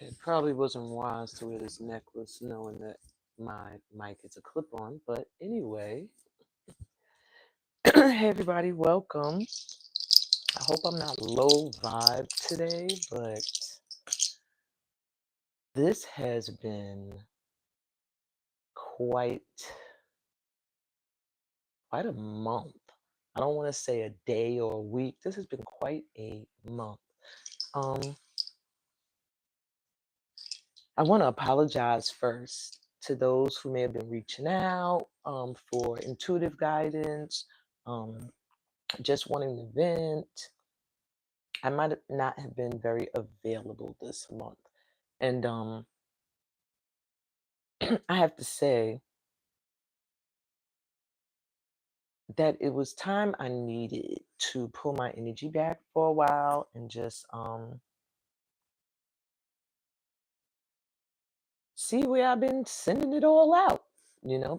It probably wasn't wise to wear this necklace knowing that my mic is a clip on. But anyway, hey everybody, welcome. I hope I'm not low vibe today, but this has been quite a month. I don't want to say a day or a week. This has been quite a month. Um, I want to apologize first to those who may have been reaching out for intuitive guidance, just wanting to vent. I might not have been very available this month. And I have to say that it was time I needed to pull my energy back for a while and just see where I've been sending it all out,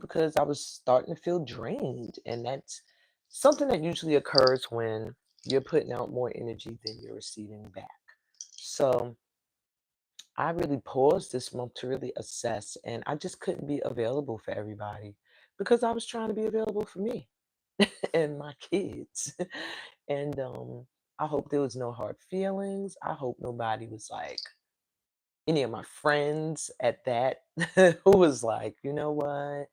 because I was starting to feel drained. And that's something that usually occurs when you're putting out more energy than you're receiving back. So I really paused this month to really assess, and I just couldn't be available for everybody because I was trying to be available for me and my kids. And I hope there was no hard feelings. I hope nobody was like, any of my friends at that, who was like, you know what,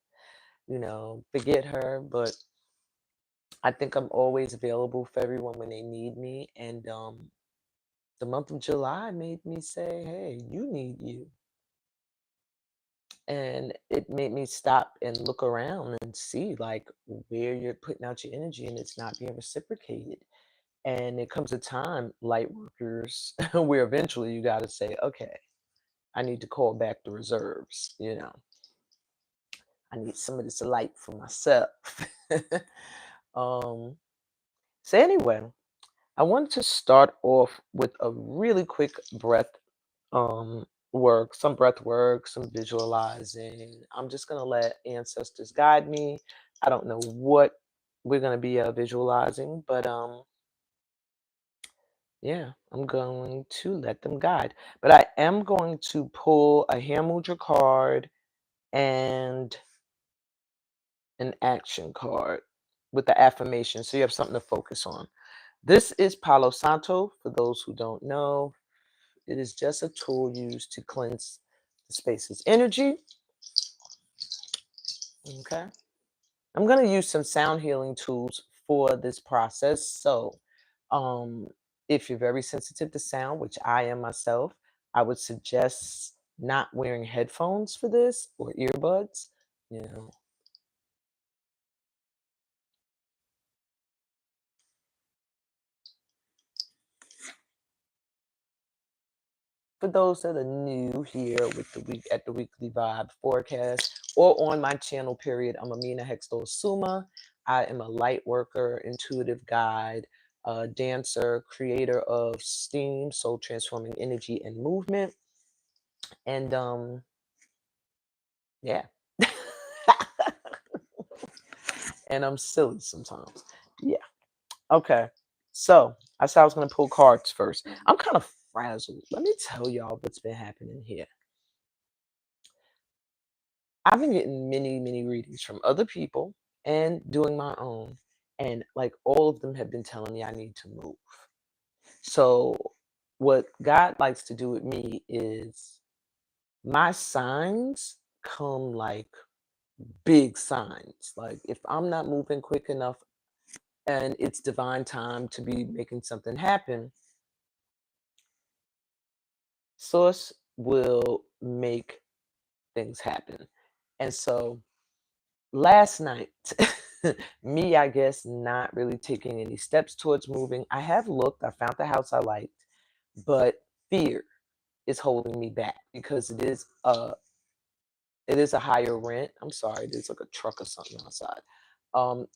forget her. But I think I'm always available for everyone when they need me. And the month of July made me say, hey, you need you. And it made me stop and look around and see like where you're putting out your energy and it's not being reciprocated. And it comes a time, light workers, where eventually you got to say, okay, I need to call back the reserves. I need some of this light for myself. um, so anyway, I wanted to start off with a really quick breath um some breath work, some visualizing. I'm just gonna let ancestors guide me. I don't know what we're gonna be visualizing, but yeah, I'm going to let them guide. But I am going to pull a hand mudra card and an action card with the affirmation, so you have something to focus on. This is Palo Santo. For those who don't know, it is just a tool used to cleanse the space's energy. Okay. I'm going to use some sound healing tools for this process. So, um, if you're very sensitive to sound, which I am myself, I would suggest not wearing headphones for this or earbuds. You know, for those that are new here with the week at the weekly vibe forecast or on my channel, period, I'm Amina Heckstall-Soumah. I am a light worker, intuitive guide, dancer, creator of STEAM, soul transforming energy and movement. And yeah. And I'm silly sometimes. Yeah. Okay. So I said I was gonna pull cards first. I'm kind of frazzled. Let me tell y'all what's been happening here. I've been getting many, many readings from other people and doing my own. And like all of them have been telling me I need to move. So, what God likes to do with me is my signs come like big signs. Like, if I'm not moving quick enough and it's divine time to be making something happen, Source will make things happen. And so, last night, me, I guess, not really taking any steps towards moving. I have looked, I found the house I liked, but fear is holding me back because it is a higher rent. I'm sorry, there's like a truck or something outside.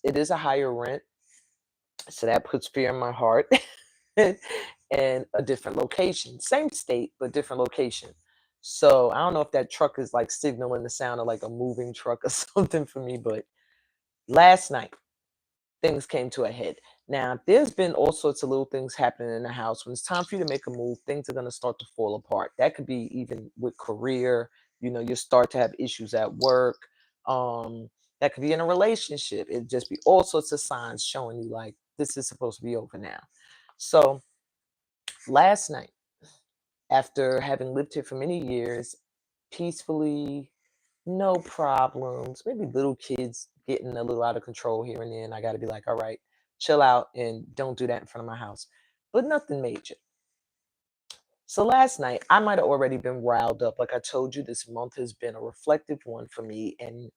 It is a higher rent, so that puts fear in my heart. And a different location, same state but different location. So I don't know if that truck is like signaling the sound of like a moving truck or something for me. But last night things came to a head. Now, there's been all sorts of little things happening in the house. When it's time for you to make a move, things are going to start to fall apart. That could be even with career. You start to have issues at work. Um, that could be in a relationship. It just be all sorts of signs showing you like this is supposed to be over now. So last night, after having lived here for many years, peacefully, no problems, maybe little kids getting a little out of control here and there, and I got to be like, all right, chill out and don't do that in front of my house. But nothing major. So last night, I might have already been riled up. Like I told you, this month has been a reflective one for me. And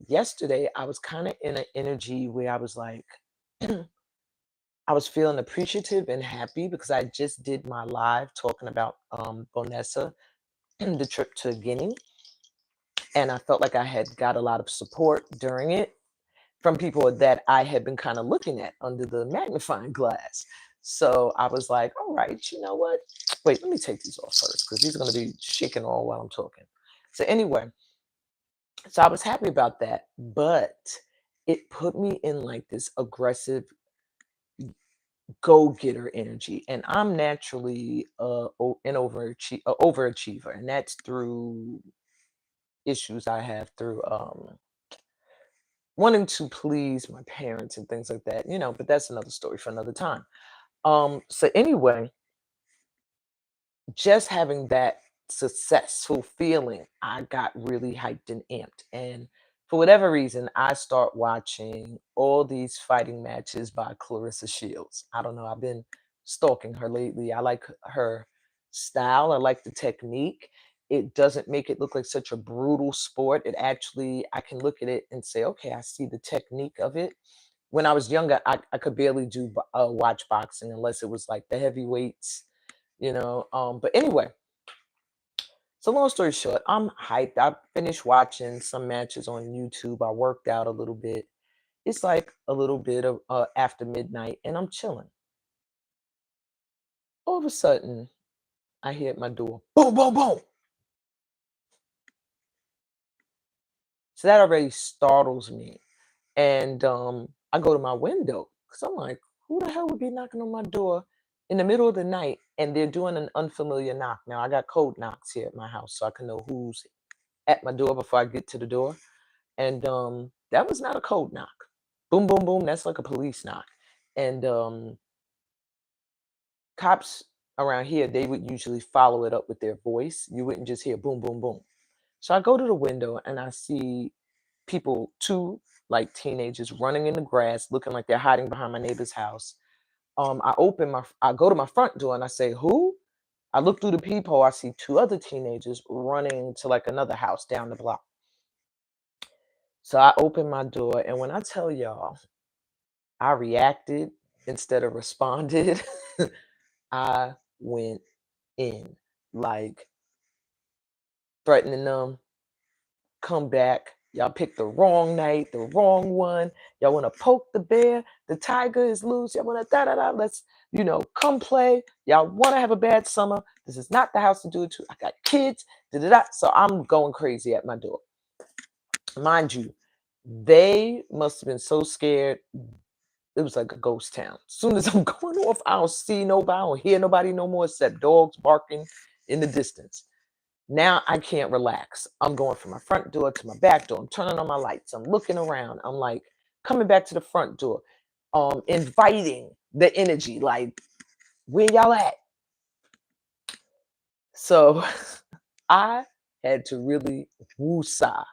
yesterday, I was kind of in an energy where I was like, I was feeling appreciative and happy because I just did my live talking about Bonessa, the trip to Guinea. And I felt like I had got a lot of support during it from people that I had been kind of looking at under the magnifying glass. So I was like, all right, you know what? Wait, let me take these off first because these are going to be shaking all while I'm talking. So anyway, so I was happy about that, but it put me in like this aggressive go-getter energy. And I'm naturally an overachiever, and that's through issues I have through wanting to please my parents and things like that, but that's another story for another time. So anyway, just having that successful feeling, I got really hyped and amped. And for whatever reason, I start watching all these fighting matches by Clarissa Shields. I don't know. I've been stalking her lately. I like her style. I like the technique. It doesn't make it look like such a brutal sport. It actually, I can look at it and say, okay, I see the technique of it. When I was younger, I could barely do watch boxing unless it was like the heavyweights. But anyway, so long story short, I'm hyped. I finished watching some matches on YouTube. I worked out a little bit. It's like a little bit of after midnight, and I'm chilling. All of a sudden, I hear at my door, boom, boom, boom. So that already startles me. And I go to my window because I'm like, who the hell would be knocking on my door in the middle of the night and they're doing an unfamiliar knock? Now, I got code knocks here at my house so I can know who's at my door before I get to the door. And that was not a code knock. Boom, boom, boom. That's like a police knock. And cops around here, they would usually follow it up with their voice. You wouldn't just hear boom, boom, boom. So I go to the window and I see people, two like teenagers running in the grass, looking like they're hiding behind my neighbor's house. I go to my front door and I say, who? I look through the peephole, I see two other teenagers running to like another house down the block. So I open my door, and when I tell y'all, I reacted instead of responded, I went in, like threatening them, come back. Y'all picked the wrong night, the wrong one. Y'all want to poke the bear. The tiger is loose. Y'all want to da da da. Let's, come play. Y'all want to have a bad summer. This is not the house to do it to. I got kids. Da da da. So I'm going crazy at my door. Mind you, they must have been so scared. It was like a ghost town. As soon as I'm going off, I don't see nobody. I don't hear nobody no more except dogs barking in the distance. Now I can't relax. I'm going from my front door to my back door. I'm turning on my lights. I'm looking around. I'm like coming back to the front door, inviting the energy, like, where y'all at? So I had to really woosah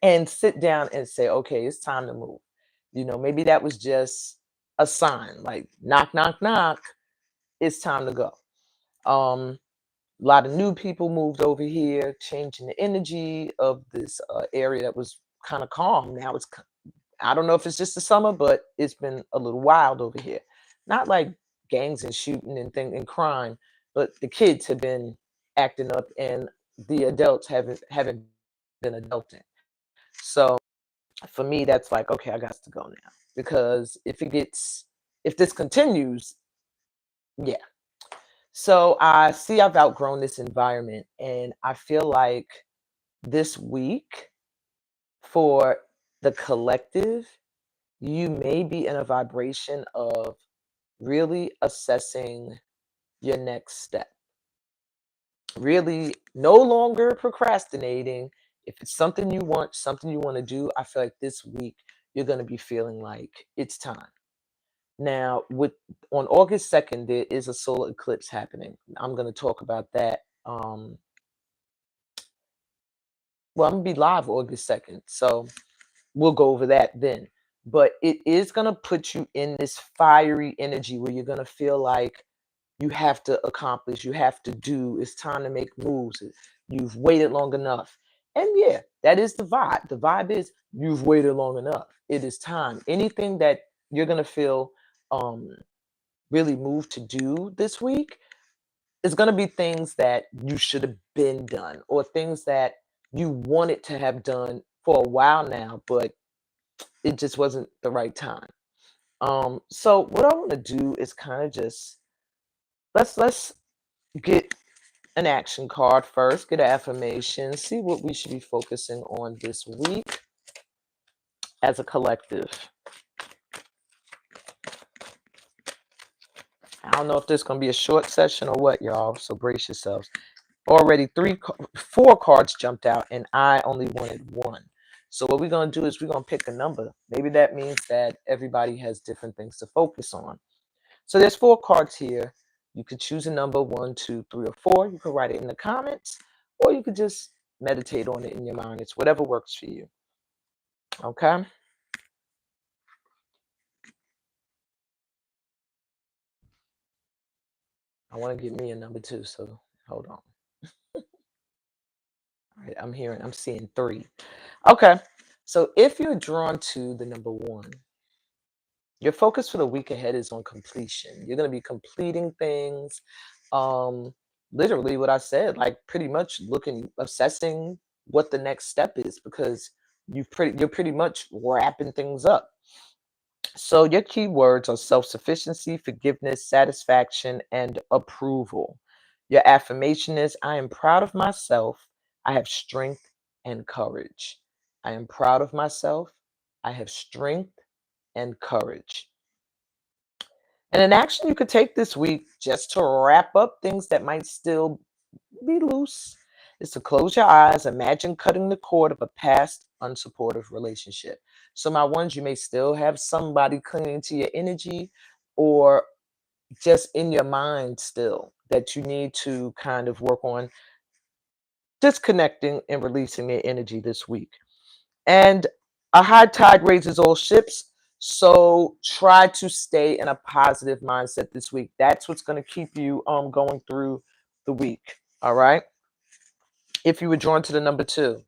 and sit down and say, okay, it's time to move. Maybe that was just a sign, like knock, knock, knock. It's time to go. A lot of new people moved over here, changing the energy of this area that was kind of calm. Now I don't know if it's just the summer, but it's been a little wild over here. Not like gangs and shooting and crime, but the kids have been acting up and the adults haven't been adulting. So for me, that's like, okay, I got to go now because if this continues, yeah. So I see I've outgrown this environment, and I feel like this week for the collective you may be in a vibration of really assessing your next step. Really no longer procrastinating. If it's something you want, something you want to do, I feel like this week you're going to be feeling like it's time. Now, with on August 2nd, there is a solar eclipse happening. I'm going to talk about that. Well, I'm going to be live August 2nd. So we'll go over that then. But it is going to put you in this fiery energy where you're going to feel like you have to accomplish, you have to do, it's time to make moves. You've waited long enough. And yeah, that is the vibe. The vibe is you've waited long enough. It is time. Anything that you're going to feel um, really moved to do this week is going to be things that you should have been done or things that you wanted to have done for a while now, but it just wasn't the right time. So what I want to do is kind of just let's get an action card first, get an affirmation, see what we should be focusing on this week as a collective. I don't know if this is going to be a short session or what, y'all, so brace yourselves. Already 4 cards jumped out, and I only wanted 1. So what we're going to do is we're going to pick a number. Maybe that means that everybody has different things to focus on. So there's 4 cards here. You could choose a number 1, 2, 3, or 4. You could write it in the comments, or you could just meditate on it in your mind. It's whatever works for you. Okay? I want to get me a number 2, so hold on. All right, I'm seeing 3. Okay. So if you're drawn to the number 1, your focus for the week ahead is on completion. You're going to be completing things. Um, Literally what I said, like pretty much assessing what the next step is because you're pretty much wrapping things up. So your keywords are self-sufficiency, forgiveness, satisfaction, and approval. Your affirmation is I am proud of myself. I have strength and courage. I am proud of myself. I have strength and courage. And an action you could take this week just to wrap up things that might still be loose is to close your eyes. Imagine cutting the cord of a past unsupportive relationship. So, my ones, you may still have somebody clinging to your energy or just in your mind still that you need to kind of work on disconnecting and releasing their energy this week. And a high tide raises all ships. So try to stay in a positive mindset this week. That's what's going to keep you going through the week. All right. If you were drawn to the number 2,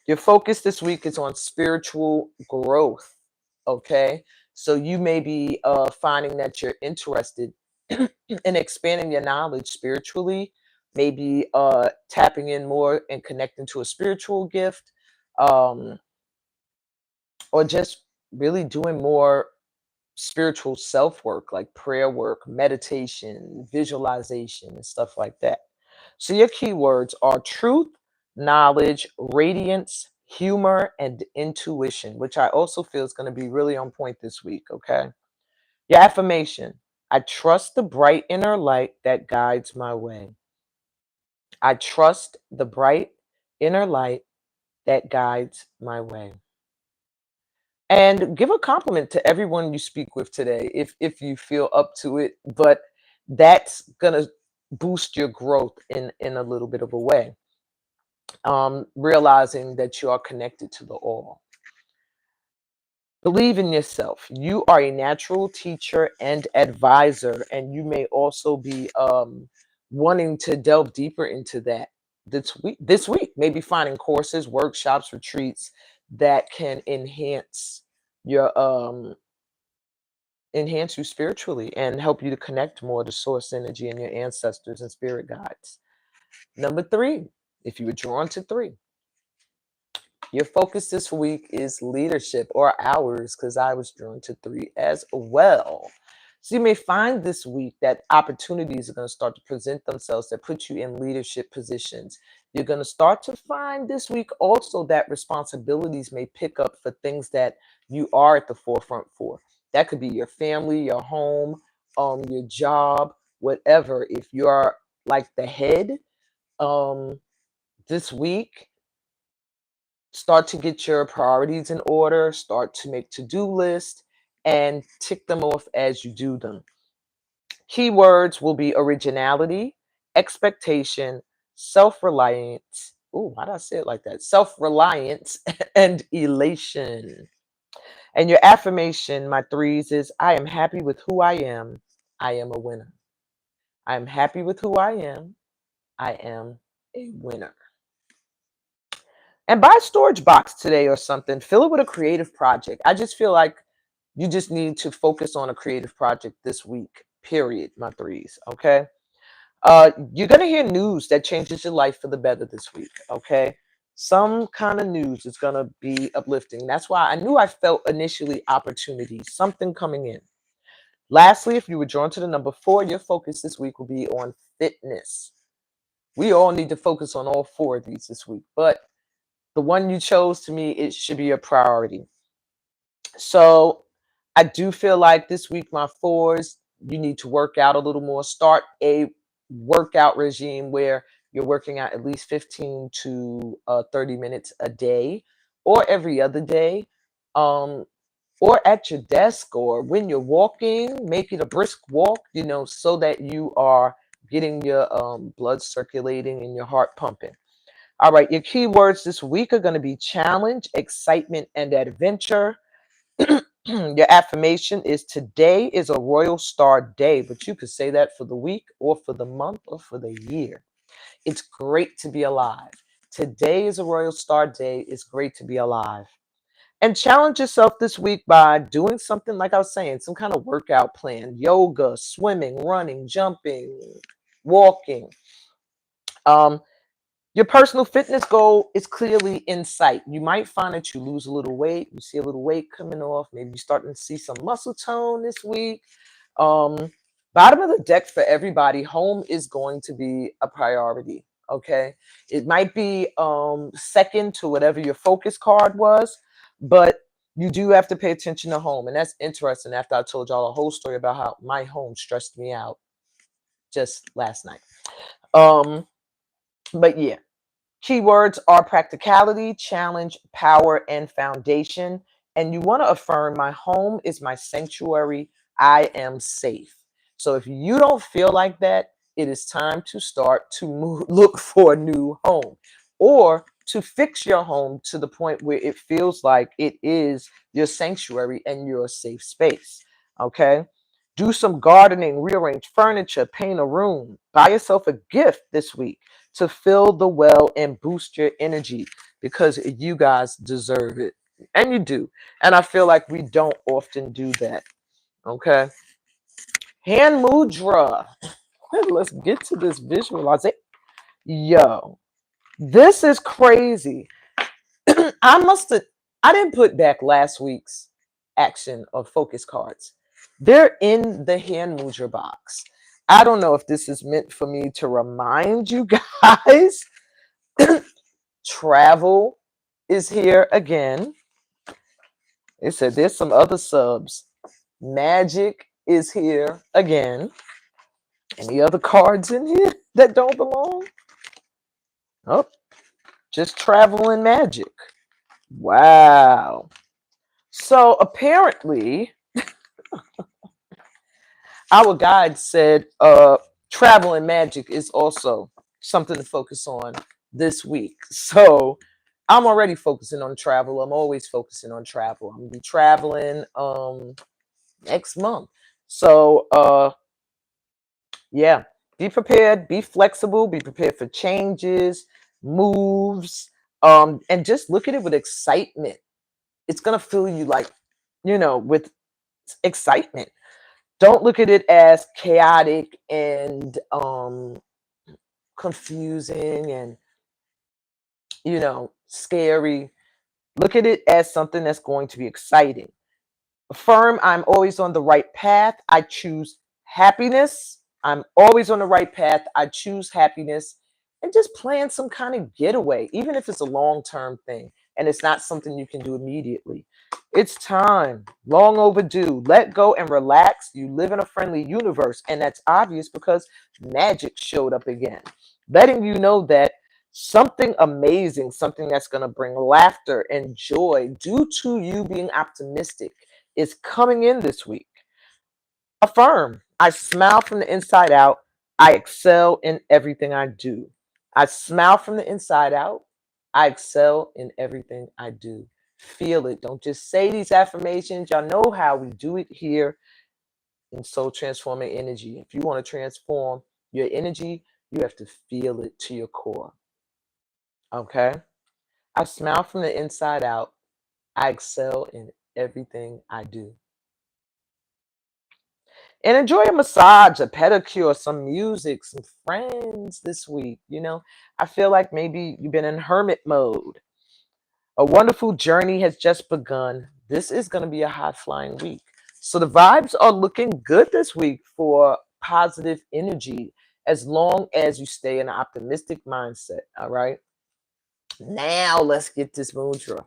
your focus this week is on spiritual growth. Okay. So you may be finding that you're interested in expanding your knowledge spiritually, maybe tapping in more and connecting to a spiritual gift. Um, or just really doing more spiritual self work like prayer work, meditation, visualization, and stuff like that. So, your keywords are truth, knowledge, radiance, humor, and intuition, which I also feel is going to be really on point this week. Okay. Your affirmation I trust the bright inner light that guides my way. I trust the bright inner light that guides my way. And give a compliment to everyone you speak with today if you feel up to it, but that's gonna boost your growth in a little bit of a way. Realizing that you are connected to the all. Believe in yourself. You are a natural teacher and advisor, and you may also be wanting to delve deeper into that this week, maybe finding courses, workshops, retreats that can your enhance you spiritually and help you to connect more to source energy and your ancestors and spirit guides. Number 3, if you were drawn to 3, your focus this week is leadership or hours, because I was drawn to 3 as well. So you may find this week that opportunities are going to start to present themselves that put you in leadership positions. You're going to start to find this week also that responsibilities may pick up for things that you are at the forefront for. That could be your family, your home, your job, whatever. If you are like the head, um, this week, start to get your priorities in order, start to make to-do lists, and tick them off as you do them. Keywords will be originality, expectation, self-reliance. Oh, why did I say it like that? Self-reliance and elation. And your affirmation, my threes, is I am happy with who I am. I am a winner. I am happy with who I am. I am a winner. And buy a storage box today or something. Fill it with a creative project. I just feel like you just need to focus on a creative project this week, period, my threes, okay? You're going to hear news that changes your life for the better this week, okay? Some kind of news is going to be uplifting. That's why I knew I felt initially opportunity, something coming in. Lastly, if you were drawn to the number 4, your focus this week will be on fitness. We all need to focus on all 4 of these this week, but the one you chose, to me, it should be a priority. So I do feel like this week, my 4s, you need to work out a little more. Start a workout regime where you're working out at least 15 to 30 minutes a day or every other day, or at your desk, or when you're walking, make it a brisk walk, so that you are getting your blood circulating and your heart pumping. All right, your keywords this week are going to be challenge, excitement, and adventure. Your affirmation is today is a royal star day, but you could say that for the week or for the month or for the year. It's great to be alive. Today is a royal star day. It's great to be alive. And challenge yourself this week by doing something, like I was saying, some kind of workout plan, yoga, swimming, running, jumping, walking. Um, Your personal fitness goal is clearly in sight. You might find that you lose a little weight. You see a little weight coming off. Maybe you're starting to see some muscle tone this week. Um, Bottom of the deck for everybody, home is going to be a priority. Okay. It might be second to whatever your focus card was, but you do have to pay attention to home. And that's interesting after I told y'all a whole story about how my home stressed me out just last night. But yeah. Keywords are practicality, challenge, power, and foundation. And you want to affirm my home is my sanctuary. I am safe. So if you don't feel like that, it is time to start to look for a new home, or to fix your home to the point where it feels like it is your sanctuary and your safe space. Okay. Do some gardening, rearrange furniture, paint a room, buy yourself a gift this week to fill the well and boost your energy, because you guys deserve it. And you do. And I feel like we don't often do that. Okay. Hand mudra. Let's get to this visualization. Yo, this is crazy. I didn't put back last week's action of focus cards. They're in the hand mudra box. I don't know if this is meant for me to remind you guys. Travel is here again. It said there's some other subs. Magic is here again. Any other cards in here that don't belong? Oh, just travel and magic. Wow. So apparently, our guide said travel and magic is also something to focus on this week. So I'm already focusing on travel. I'm always focusing on travel. I'm gonna be traveling next month. So yeah, be prepared, be flexible, be prepared for changes, moves, and just look at it with excitement. It's gonna fill you like, with excitement. Don't look at it as chaotic and confusing and scary. Look at it as something that's going to be exciting. Affirm, I'm always on the right path. I choose happiness. I'm always on the right path. I choose happiness. and just plan some kind of getaway, even if it's a long-term thing and it's not something you can do immediately. It's time, long overdue. Let go and relax. You live in a friendly universe, and that's obvious because magic showed up again, letting you know that something amazing, something that's going to bring laughter and joy due to you being optimistic is coming in this week. Affirm. I smile from the inside out. I excel in everything I do. I smile from the inside out. I excel in everything I do. Feel it. Don't just say these affirmations. Y'all know how we do it here in Soul Transforming Energy. If you want to transform your energy, you have to feel it to your core. Okay? I smile from the inside out. I excel in everything I do. And enjoy a massage, a pedicure, some music, some friends this week. I feel like maybe you've been in hermit mode. A wonderful journey has just begun. This is going to be a high flying week. So the vibes are looking good this week for positive energy as long as you stay in an optimistic mindset. All right. Now let's get this mudra.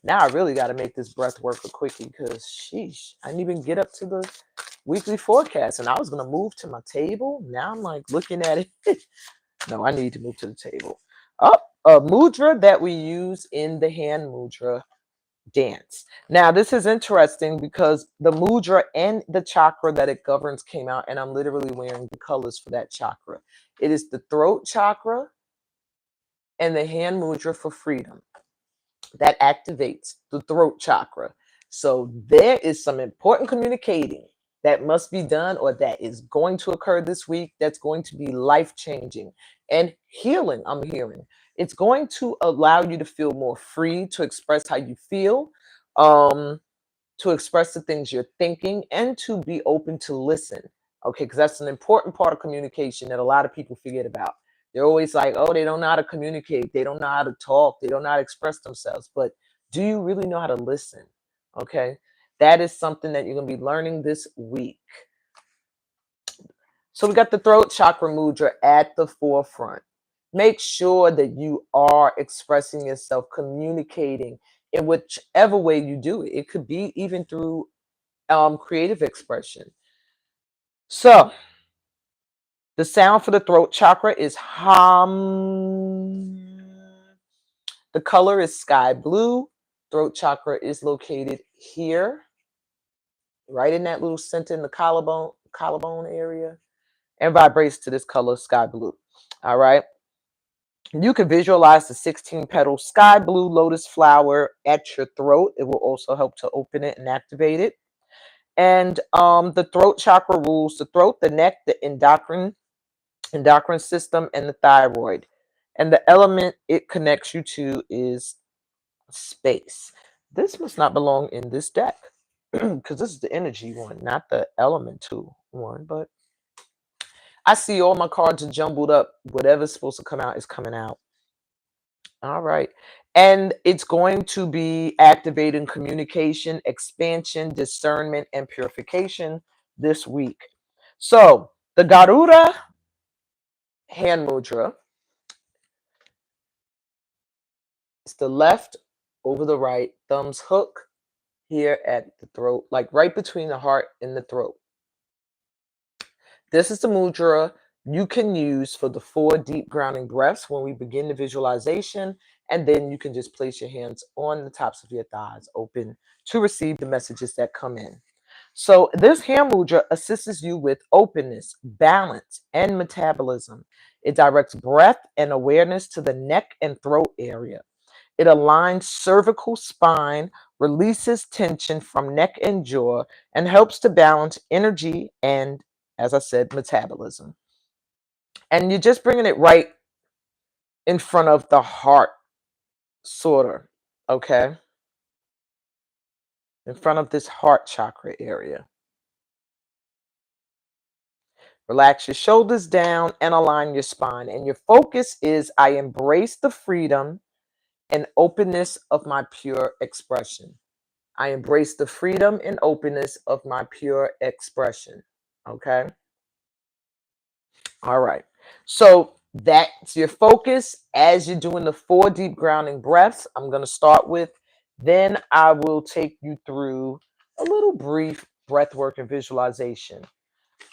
Now I really got to make this breath work for quickie because sheesh, I didn't even get up to the weekly forecast and I was going to move to my table. Now I'm like looking at it. No, I need to move to the table. Oh, a mudra that we use in the hand mudra dance. Now this is interesting because the mudra and the chakra that it governs came out and I'm literally wearing the colors for that chakra. It is the throat chakra and the hand mudra for freedom that activates the throat chakra. So there is some important communicating that must be done or that is going to occur this week that's going to be life-changing and healing, I'm hearing. It's going to allow you to feel more free to express how you feel, to express the things you're thinking, and to be open to listen. Okay, because that's an important part of communication that a lot of people forget about. They're always like, oh, they don't know how to communicate. They don't know how to talk. They don't know how to express themselves. But do you really know how to listen? Okay. That is something that you're going to be learning this week. So we got the throat chakra mudra at the forefront. Make sure that you are expressing yourself, communicating in whichever way you do it. It could be even through creative expression. So the sound for the throat chakra is hum. The color is sky blue. Throat chakra is located here, right in that little center in the collarbone area, and vibrates to this color, sky blue. All right. You can visualize the 16 petal sky blue lotus flower at your throat. It will also help to open it and activate it. And the throat chakra rules the throat, the neck, the endocrine system, and the thyroid. And the element it connects you to is space. This must not belong in this deck because this is the energy one, not the elemental one. But I see all my cards are jumbled up. Whatever's supposed to come out is coming out. All right. And it's going to be activating communication, expansion, discernment, and purification this week. So the Garuda hand mudra is the left over the right, thumbs hook here at the throat, like right between the heart and the throat. This is the mudra you can use for the 4 deep grounding breaths when we begin the visualization. And then you can just place your hands on the tops of your thighs, open to receive the messages that come in. So this hand mudra assists you with openness, balance, and metabolism. It directs breath and awareness to the neck and throat area. It aligns cervical spine, releases tension from neck and jaw, and helps to balance energy and, as I said, metabolism. And you're just bringing it right in front of the heart, sort of, okay? In front of this heart chakra area. Relax your shoulders down and align your spine. And your focus is, I embrace the freedom and openness of my pure expression. I embrace the freedom and openness of my pure expression. Okay. All right. So That's your focus as you're doing the 4 deep grounding breaths. I'm going to start with. Then I will take you through a little brief breath work and visualization.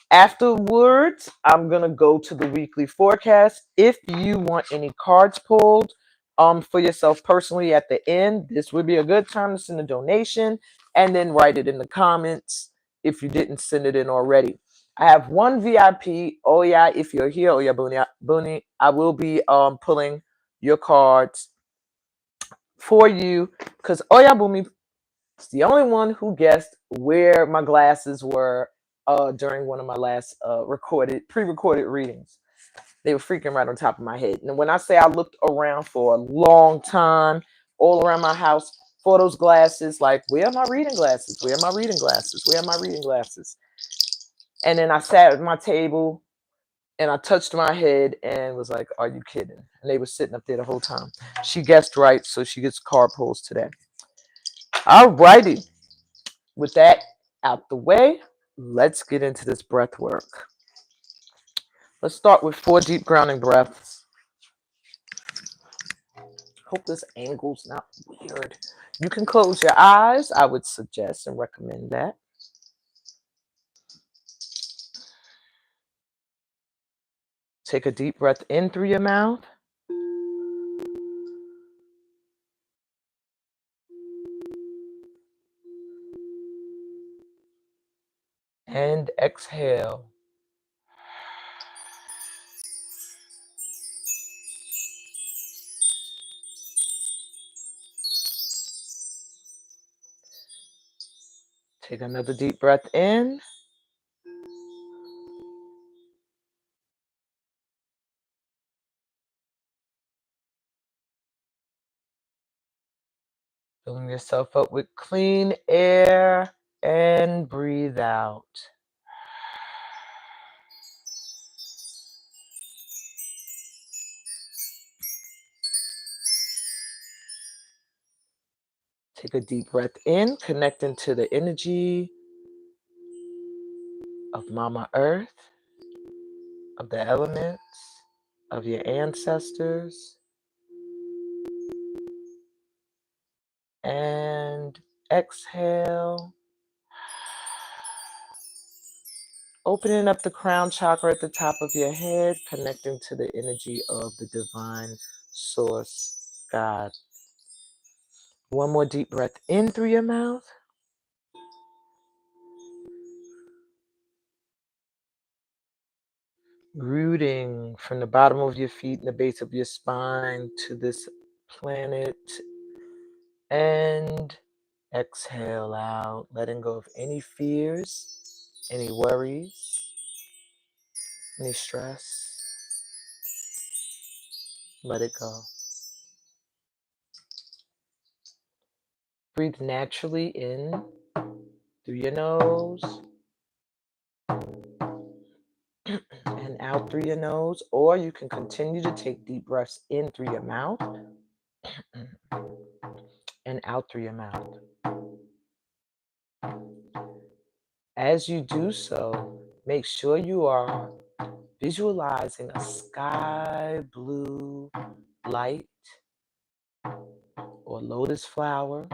Afterwards, I'm going to go to the weekly forecast. If you want any cards pulled for yourself personally at the end, this would be a good time to send a donation and then write it in the comments if you didn't send it in already. I have one VIP. Oh, yeah, if you're here, oh, yeah, Booney, I will be pulling your cards for you because, oh, yeah, Boomy, it's the only one who guessed where my glasses were during one of my last pre-recorded readings. They were freaking right on top of my head. And when I say I looked around for a long time, all around my house for those glasses, like, where are my reading glasses? Where are my reading glasses? Where are my reading glasses? And then I sat at my table and I touched my head and was like, are you kidding? And they were sitting up there the whole time. She guessed right, so she gets card pulls today. All righty. With that out the way, let's get into this breath work. Let's start with 4 deep grounding breaths. Hope this angle's not weird. You can close your eyes. I would suggest and recommend that. Take a deep breath in through your mouth. And exhale. Take another deep breath in. Filling yourself up with clean air and breathe out. Take a deep breath in, connecting to the energy of Mama Earth, of the elements, of your ancestors. And exhale. Opening up the crown chakra at the top of your head, connecting to the energy of the divine source, God. One more deep breath in through your mouth. Rooting from the bottom of your feet and the base of your spine to this planet. And exhale out, letting go of any fears, any worries, any stress. Let it go. Breathe naturally in through your nose and out through your nose, or you can continue to take deep breaths in through your mouth and out through your mouth. As you do so, make sure you are visualizing a sky blue light or lotus flower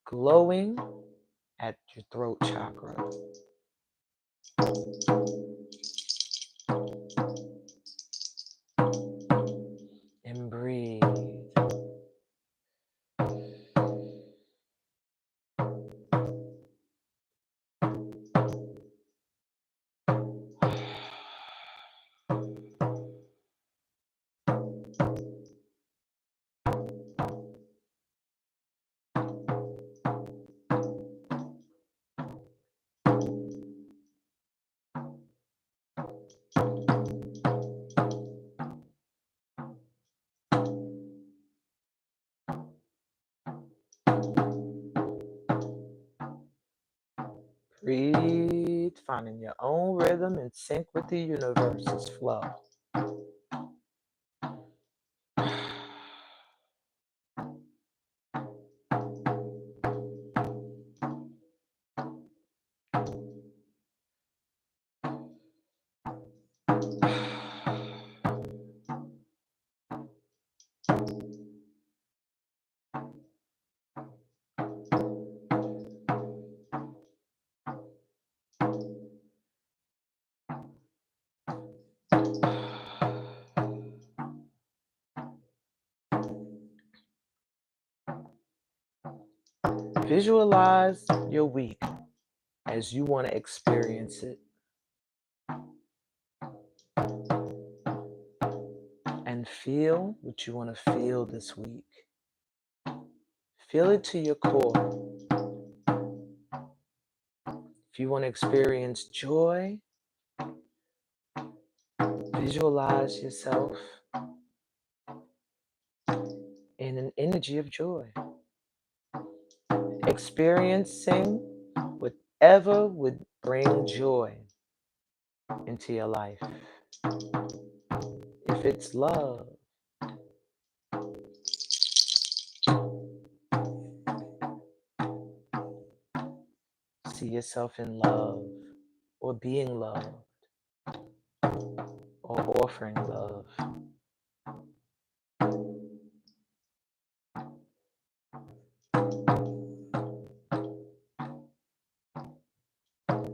glowing at your throat chakra. And breathe. Breathe, finding your own rhythm in sync with the universe's flow. Visualize your week as you want to experience it. And feel what you want to feel this week. Feel it to your core. If you want to experience joy, visualize yourself in an energy of joy. Experiencing whatever would bring joy into your life. If it's love, see yourself in love, or being loved, or offering love.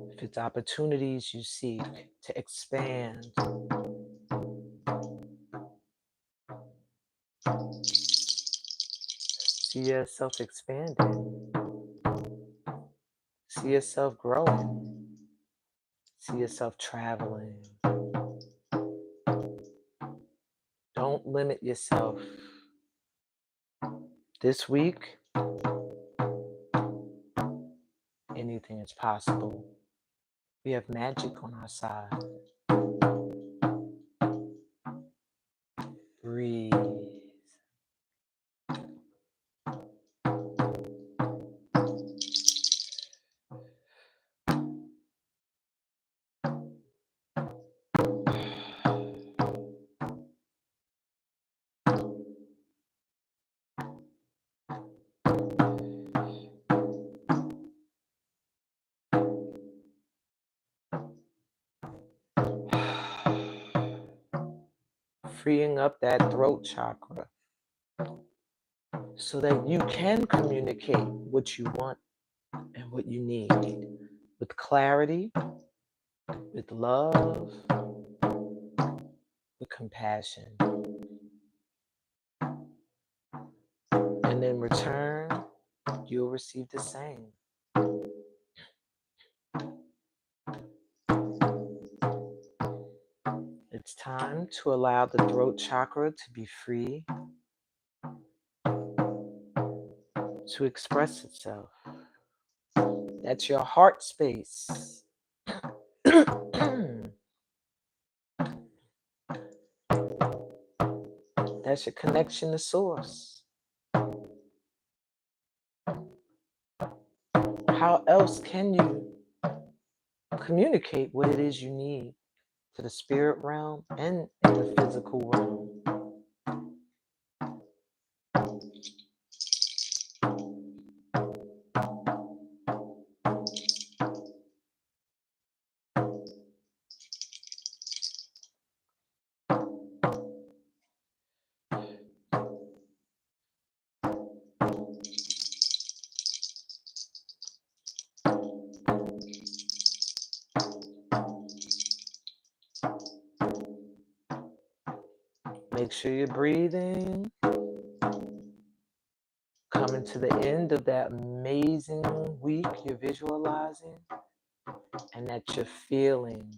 If it's opportunities you seek to expand, see yourself expanding. See yourself growing. See yourself traveling. Don't limit yourself. This week, anything is possible. We have magic on our side. Breathe. Freeing up that throat chakra so that you can communicate what you want and what you need with clarity, with love, with compassion. And in return, you'll receive the same. It's time to allow the throat chakra to be free to express itself. That's your heart space. That's your connection to source. How else can you communicate what it is you need to the spirit realm and in the physical realm? Make sure you're breathing. Coming to the end of that amazing week you're visualizing and that you're feeling.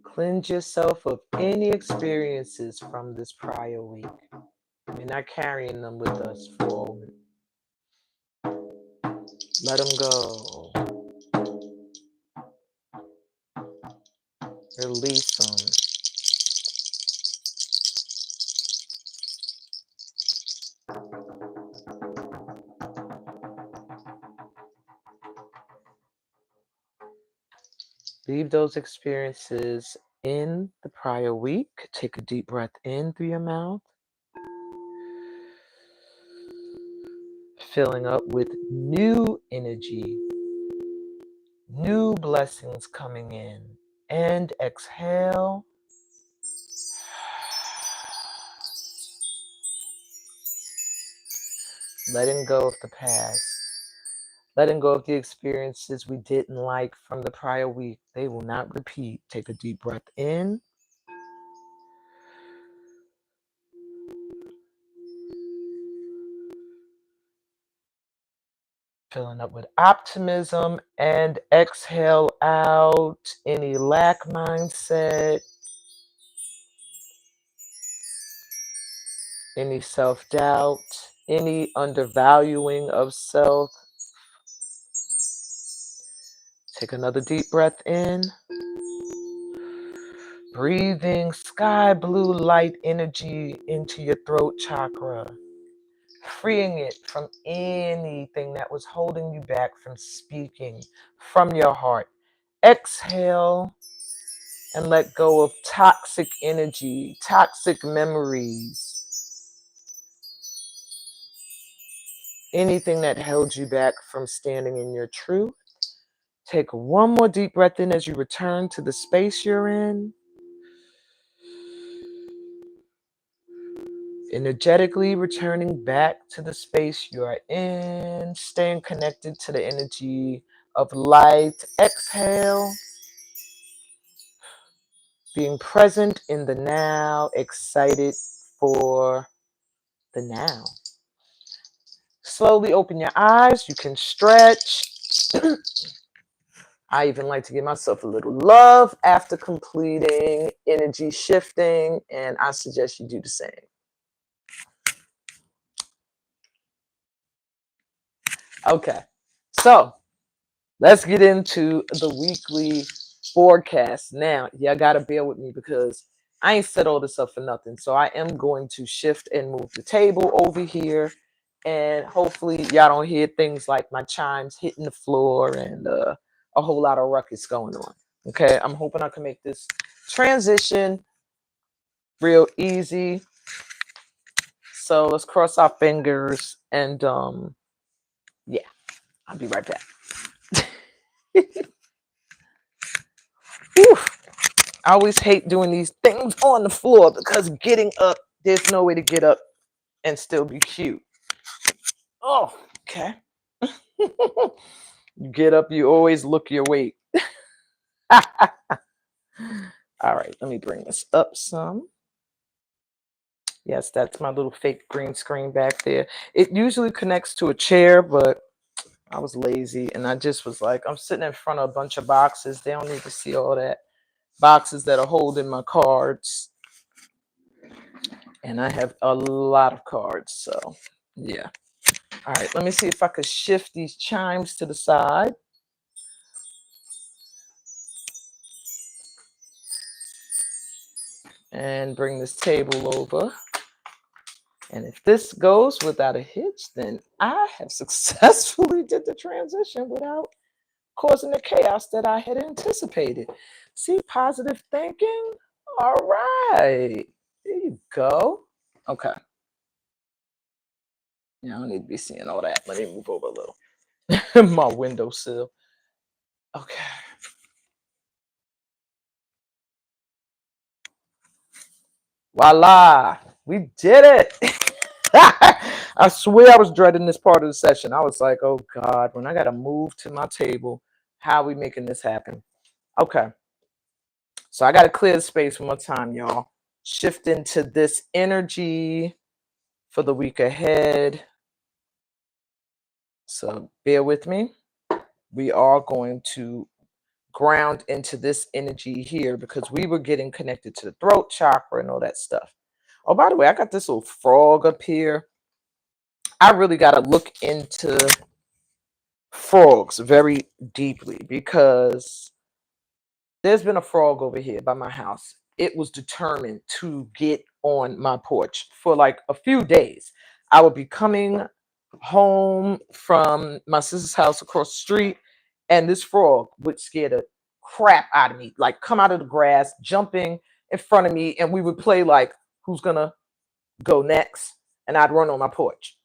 Cleanse yourself of any experiences from this prior week. We're not carrying them with us forward. Let them go. Release them. Leave those experiences in the prior week. Take a deep breath in through your mouth. Filling up with new energy, new blessings coming in. And exhale. letting go of the past, letting go of the experiences we didn't like from the prior week. They will not repeat. Take a deep breath in. Filling up with optimism, and exhale out any lack mindset, any self-doubt, any undervaluing of self. Take another deep breath in. Breathing sky blue light energy into your throat chakra, freeing it from anything that was holding you back from speaking from your heart. Exhale and let go of toxic energy, toxic memories, anything that held you back from standing in your truth. Take one more deep breath in as you return to the space you're in. Energetically returning back to the space you are in, staying connected to the energy of light. Exhale, being present in the now, excited for the now. Slowly open your eyes. You can stretch. I even like to give myself a little love after completing energy shifting, and I suggest you do the same. Okay, so let's get into the weekly forecast. Now, y'all got to bear with me because I ain't set all this up for nothing. So I am going to shift and move the table over here. And hopefully y'all don't hear things like my chimes hitting the floor and a whole lot of ruckus going on. Okay, I'm hoping I can make this transition real easy. So let's cross our fingers and yeah, I'll be right back. Whew. I always hate doing these things on the floor because getting up, there's no way to get up and still be cute. Oh, okay. You get up, you always look your weight. All right, let me bring this up some. Yes, that's my little fake green screen back there. It usually connects to a chair, but I was lazy and I just was like, I'm sitting in front of a bunch of boxes. They don't need to see all that. Boxes that are holding my cards. And I have a lot of cards, so yeah. All right, let me see if I could shift these chimes to the side. And bring this table over. And if this goes without a hitch, then I have successfully did the transition without causing the chaos that I had anticipated. See, positive thinking? All right. There you go. Okay. Yeah, I don't need to be seeing all that. Let me move over a little. My windowsill. Okay. Voila. We did it. I swear I was dreading this part of the session. I was like, oh God, when I got to move to my table, how are we making this happen? Okay. So I got to clear the space one more time, y'all. Shift into this energy for the week ahead. So bear with me. We are going to ground into this energy here because we were getting connected to the throat chakra and all that stuff. Oh, by the way, I got this little frog up here. I really got to look into frogs very deeply because there's been a frog over here by my house. It was determined to get on my porch for like a few days. I would be coming home from my sister's house across the street, and this frog would scare the crap out of me, like come out of the grass, jumping in front of me, and we would play like who's gonna go next, and I'd run on my porch.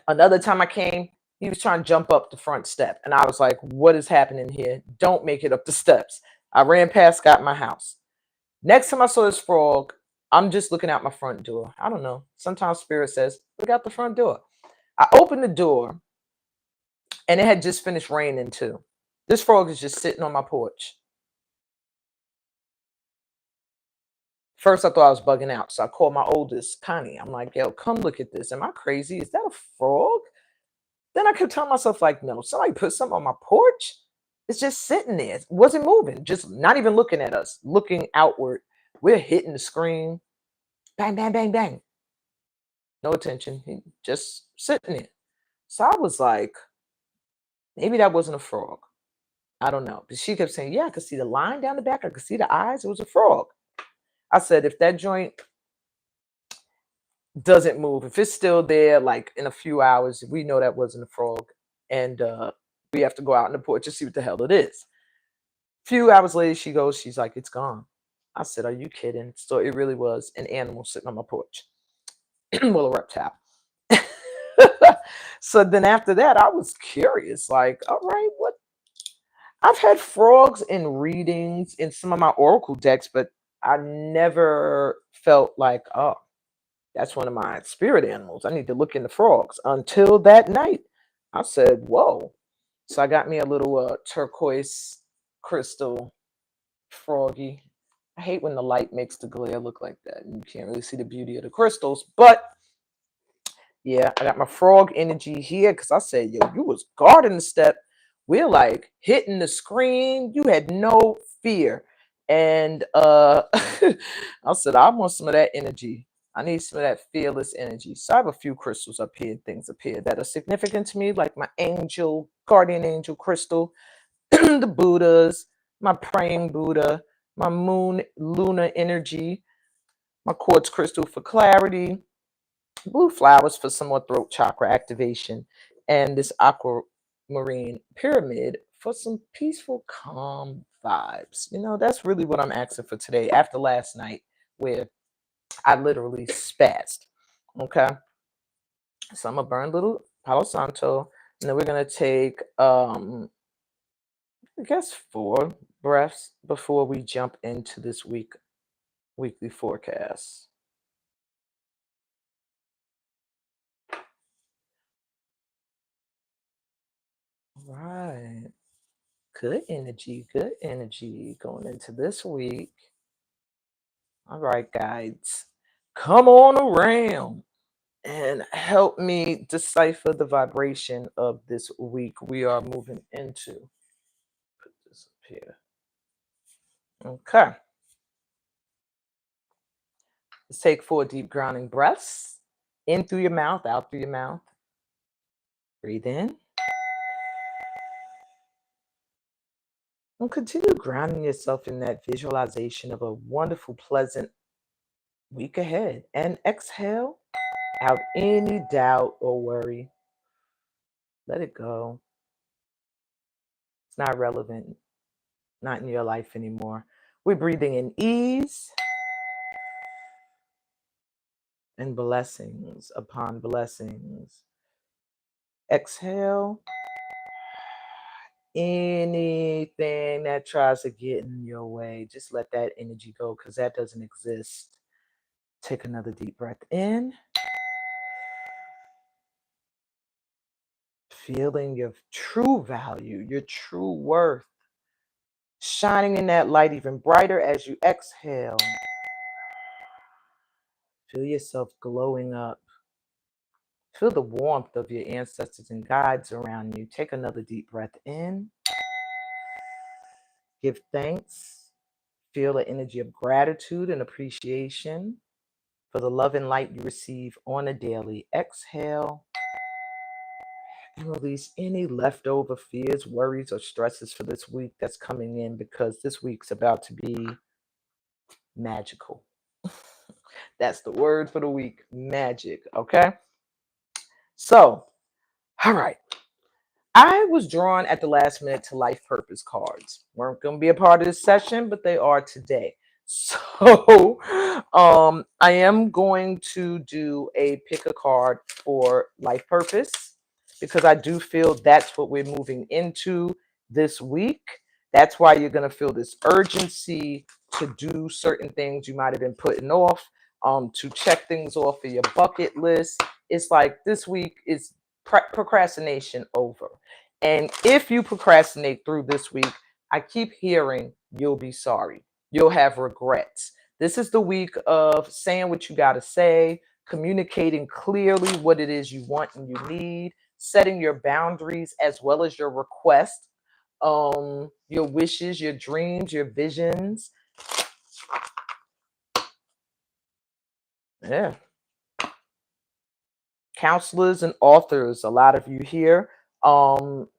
Another time I came, he was trying to jump up the front step. And I was like, what is happening here? Don't make it up the steps. I ran past, got my house. Next time I saw this frog, I'm just looking out my front door. I don't know. Sometimes Spirit says, look out the front door. I opened the door and it had just finished raining too. This frog is just sitting on my porch. First, I thought I was bugging out. So I called my oldest, Connie. I'm like, yo, come look at this. Am I crazy? Is that a frog? Then I kept telling myself, like, no, somebody put something on my porch. It's just sitting there. It wasn't moving, just not even looking at us, looking outward. We're hitting the screen. Bang, bang, bang, bang. No attention. He just sitting there. So I was like, maybe that wasn't a frog. I don't know. But she kept saying, yeah, I could see the line down the back. I could see the eyes. It was a frog. I said, if that joint doesn't move, if it's still there, like in a few hours, we know that wasn't a frog. And we have to go out on the porch to see what the hell it is. A few hours later, she's like, it's gone. I said, are you kidding? So it really was an animal sitting on my porch. Well, a reptile. So then after that, I was curious, like, all right, what? I've had frogs in readings in some of my oracle decks, but I never felt like, oh, that's one of my spirit animals. I need to look into frogs. Until that night, I said, whoa. So I got me a little turquoise crystal froggy. I hate when the light makes the glare look like that and you can't really see the beauty of the crystals. But yeah, I got my frog energy here because I said, yo, you was guarding the step. We're like hitting the screen. You had no fear. And I said, I want some of that energy. I need some of that fearless energy. So I have a few crystals up here, things up here that are significant to me, like my angel, guardian angel crystal, the Buddhas, my praying Buddha, my moon, lunar energy, my quartz crystal for clarity, blue flowers for some more throat chakra activation, and this aquamarine pyramid for some peaceful, calm vibes. You know, that's really what I'm asking for today after last night where I literally spazzed. Okay. So I'm gonna burn a little Palo Santo, and then we're gonna take I guess 4 breaths before we jump into this weekly forecast. All right. Good energy going into this week. All right, guides, come on around and help me decipher the vibration of this week we are moving into. Put this up here. Okay. Let's take 4 deep grounding breaths. In through your mouth, out through your mouth. Breathe in. And continue grounding yourself in that visualization of a wonderful, pleasant week ahead. And exhale out any doubt or worry. Let it go. It's not relevant, not in your life anymore. We're breathing in ease and blessings upon blessings. Exhale anything that tries to get in your way. Just let that energy go because that doesn't exist. Take another deep breath in. Feeling your true value, your true worth, shining in that light even brighter as you exhale. Feel yourself glowing up. Feel the warmth of your ancestors and guides around you. Take another deep breath in. Give thanks. Feel the energy of gratitude and appreciation for the love and light you receive on a daily. Exhale and release any leftover fears, worries, or stresses for this week that's coming in because this week's about to be magical. That's the word for the week, magic. Okay. So, all right. I was drawn at the last minute to life purpose cards. Weren't going to be a part of this session, but they are today. So, I am going to do a pick a card for life purpose because I do feel that's what we're moving into this week. That's why you're going to feel this urgency to do certain things you might have been putting off, to check things off of your bucket list. It's like this week is procrastination over. And if you procrastinate through this week, I keep hearing you'll be sorry. You'll have regrets. This is the week of saying what you got to say, communicating clearly what it is you want and you need, setting your boundaries as well as your requests, your wishes, your dreams, your visions. Yeah. Counselors and authors, a lot of you here,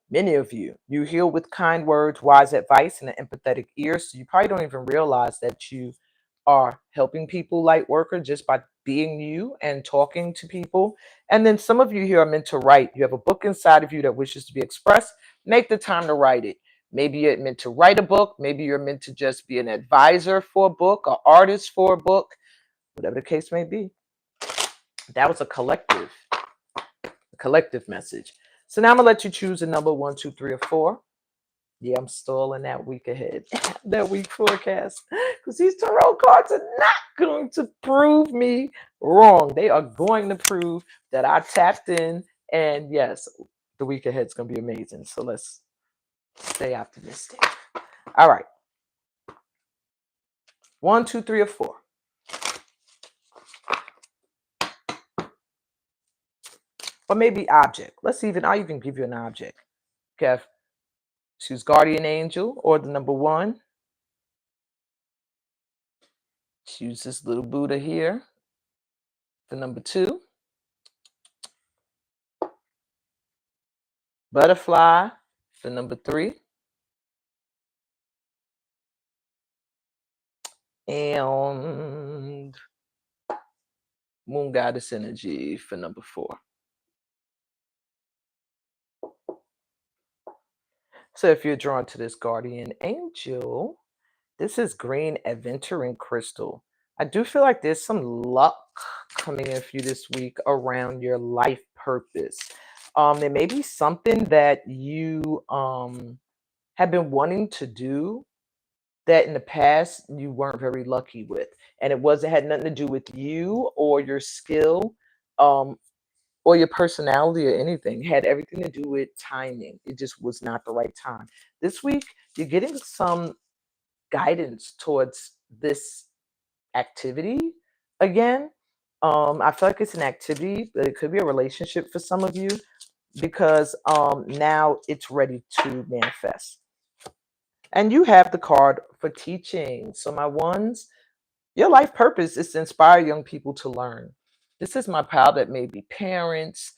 many of you heal with kind words, wise advice, and an empathetic ear. So you probably don't even realize that you are helping people, light worker, just by being you and talking to people. And then some of you here are meant to write. You have a book inside of you that wishes to be expressed. Make the time to write it. Maybe you're meant to write a book. Maybe you're meant to just be an advisor for a book, an artist for a book, whatever the case may be. That was a collective message. So now I'm gonna let you choose a number 1, 2, 3, or 4. Yeah, I'm stalling that week ahead, that week forecast, because these tarot cards are not going to prove me wrong. They are going to prove that I tapped in, and yes, the week ahead is going to be amazing. So let's stay optimistic. All right, 1, 2, 3, or 4. Or maybe object. I'll even give you an object. Okay, choose guardian angel or the number 1. Choose this little Buddha here, the number 2. Butterfly, the number 3. And moon goddess energy for number 4. So if you're drawn to this guardian angel, this is green aventurine crystal. I do feel like there's some luck coming in for you this week around your life purpose. There may be something that you have been wanting to do that in the past you weren't very lucky with, and it had nothing to do with you or your skill, um, or your personality or anything. It had everything to do with timing. It just was not the right time. This week, you're getting some guidance towards this activity again. I feel like it's an activity, but it could be a relationship for some of you, because now it's ready to manifest. And you have the card for teaching. So my ones, your life purpose is to inspire young people to learn. This is my pal that may be parents,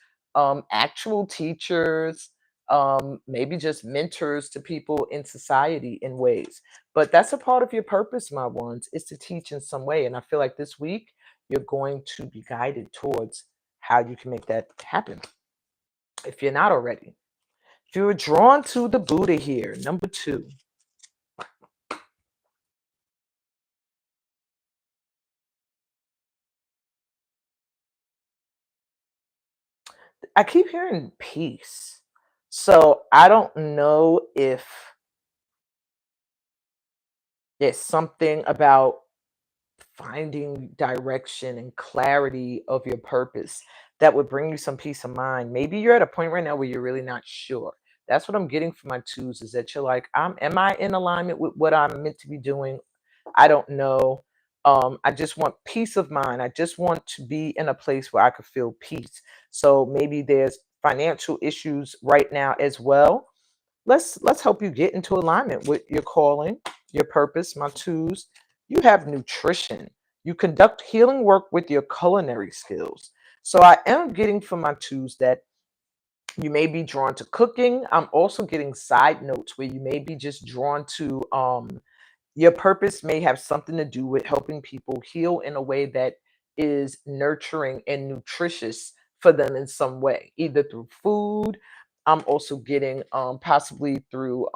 actual teachers, maybe just mentors to people in society in ways. But that's a part of your purpose, my ones, is to teach in some way. And I feel like this week you're going to be guided towards how you can make that happen, if you're not already. If you're drawn to the Buddha here, number 2. I keep hearing peace. So I don't know if there's something about finding direction and clarity of your purpose that would bring you some peace of mind. Maybe you're at a point right now where you're really not sure. That's what I'm getting from my 2s, is that you're like, am I in alignment with what I'm meant to be doing? I don't know. I just want peace of mind. I just want to be in a place where I could feel peace. So maybe there's financial issues right now as well. Let's help you get into alignment with your calling, your purpose. My 2s, you have nutrition. You conduct healing work with your culinary skills. So I am getting from my 2s that you may be drawn to cooking. I'm also getting side notes where you may be just drawn to your purpose may have something to do with helping people heal in a way that is nurturing and nutritious for them in some way, either through food. I'm also getting possibly through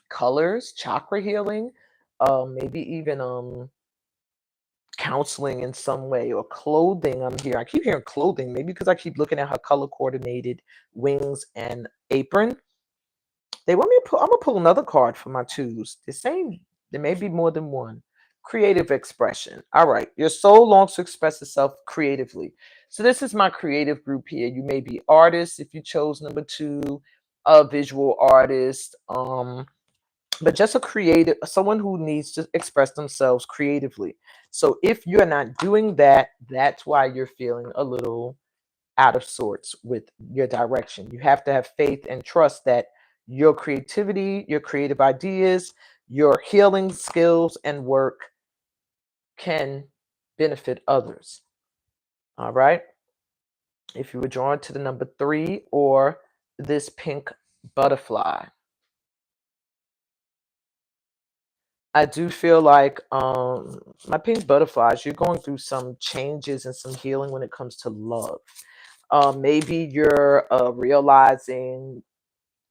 colors, chakra healing, maybe even counseling in some way, or clothing. I'm here. I keep hearing clothing, maybe because I keep looking at her color coordinated wings and apron. They want me to pull. I'm gonna pull another card for my 2s. The same. There may be more than one. Creative expression. All right. Your soul longs to express itself creatively. So this is my creative group here. You may be artists if you chose number 2, a visual artist, but just a creative, someone who needs to express themselves creatively. So if you're not doing that, that's why you're feeling a little out of sorts with your direction. You have to have faith and trust that your creativity, your creative ideas, your healing skills and work can benefit others. All right. If you were drawn to the number 3 or this pink butterfly, I do feel like my pink butterflies, you're going through some changes and some healing when it comes to love. Maybe you're realizing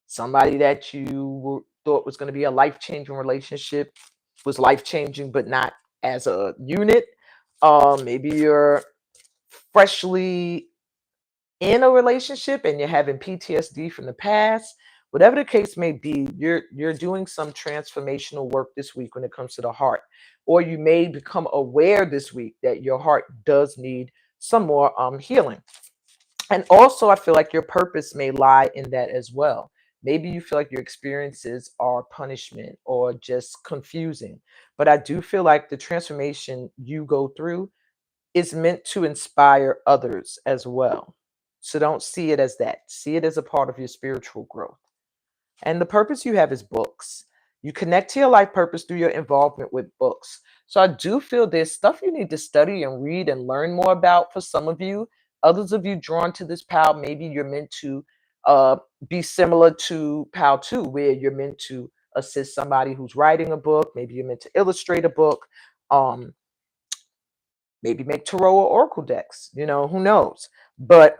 somebody that you thought was going to be a life-changing relationship was life-changing, but not as a unit. Maybe you're freshly in a relationship and you're having PTSD from the past. Whatever the case may be, you're doing some transformational work this week when it comes to the heart. Or you may become aware this week that your heart does need some more healing. And also, I feel like your purpose may lie in that as well. Maybe you feel like your experiences are punishment or just confusing. But I do feel like the transformation you go through is meant to inspire others as well. So don't see it as that. See it as a part of your spiritual growth. And the purpose you have is books. You connect to your life purpose through your involvement with books. So I do feel there's stuff you need to study and read and learn more about for some of you. Others of you drawn to this pal, maybe you're meant to uh, be similar to pal 2, where you're meant to assist somebody who's writing a book. Maybe you're meant to illustrate a book. Um, maybe make tarot or oracle decks. Who knows? But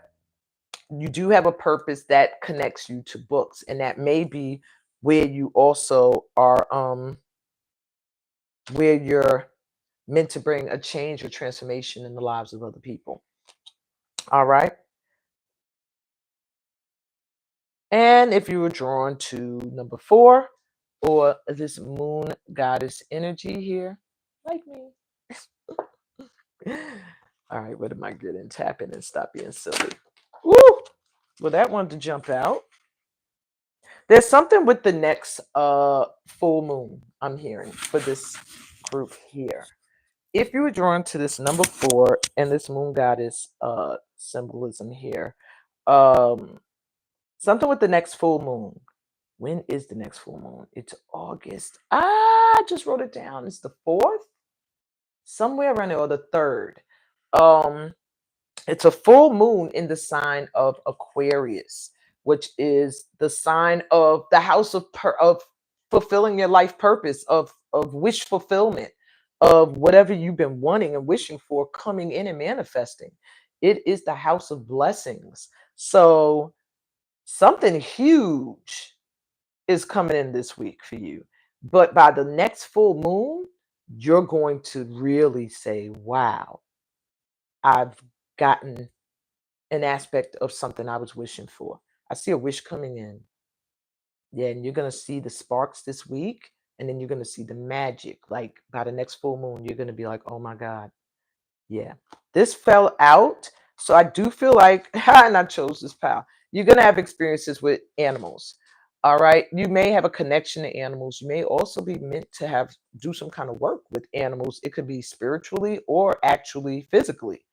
you do have a purpose that connects you to books, and that may be where you also are where you're meant to bring a change or transformation in the lives of other people. All right. And if you were drawn to number 4 or this moon goddess energy here, like me. All right, what am I good in? Tapping and stop being silly. Woo! Well, that wanted to jump out. There's something with the next full moon I'm hearing for this group here. If you were drawn to this number 4 and this moon goddess symbolism here, um, something with the next full moon. When is the next full moon? It's August. I just wrote it down. It's the 4th, somewhere around there, or the 3rd. It's a full moon in the sign of Aquarius, which is the sign of the house of fulfilling your life purpose, of wish fulfillment, of whatever you've been wanting and wishing for coming in and manifesting. It is the house of blessings. So something huge is coming in this week for you. But by the next full moon, you're going to really say, wow, I've gotten an aspect of something I was wishing for. I see a wish coming in. Yeah, and you're gonna see the sparks this week, and then you're gonna see the magic. Like by the next full moon, you're gonna be like, oh my God. Yeah. This fell out. So I do feel like, and I chose this pal. You're gonna have experiences with animals. All right. You may have a connection to animals. You may also be meant to have do some kind of work with animals. It could be spiritually or actually physically.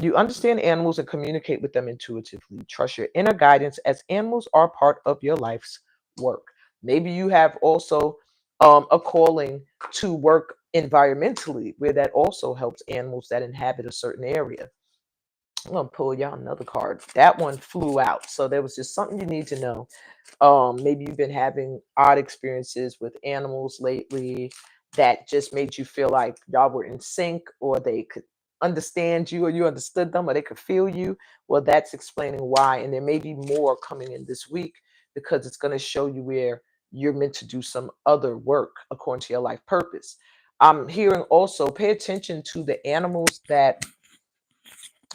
You understand animals and communicate with them intuitively. Trust your inner guidance as animals are part of your life's work. Maybe you have also a calling to work environmentally, where that also helps animals that inhabit a certain area. I'm gonna pull y'all another card. That one flew out, so there was just something you need to know. Maybe you've been having odd experiences with animals lately that just made you feel like y'all were in sync, or they could understand you, or you understood them, or they could feel you. Well, that's explaining why. And there may be more coming in this week, because it's going to show you where you're meant to do some other work according to your life purpose. I'm hearing also pay attention to the animals that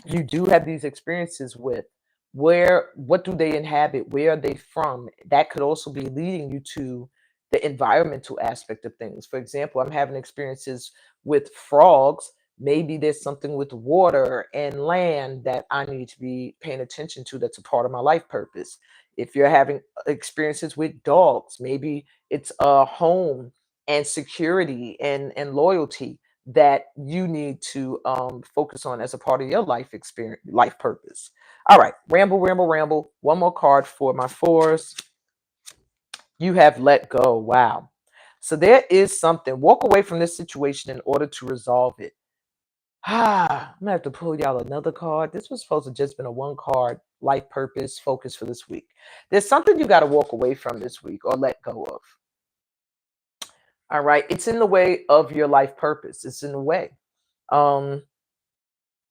you do have these experiences with. What do they inhabit? Where are they from? That could also be leading you to the environmental aspect of things. For example, I'm having experiences with frogs Maybe there's something with water and land that I need to be paying attention to that's a part of my life purpose. If you're having experiences with dogs, maybe it's a home and security and loyalty that you need to focus on as a part of your life experience, life purpose. All right, ramble, ramble, ramble. One more card for my fours. You have let go. Wow. So there is something. Walk away from this situation in order to resolve it. I'm gonna have to pull y'all another card. This was supposed to just been a one card life purpose focus for this week. There's something you got to walk away from this week or let go of. All right. It's in the way of your life purpose. It's in the way. Um,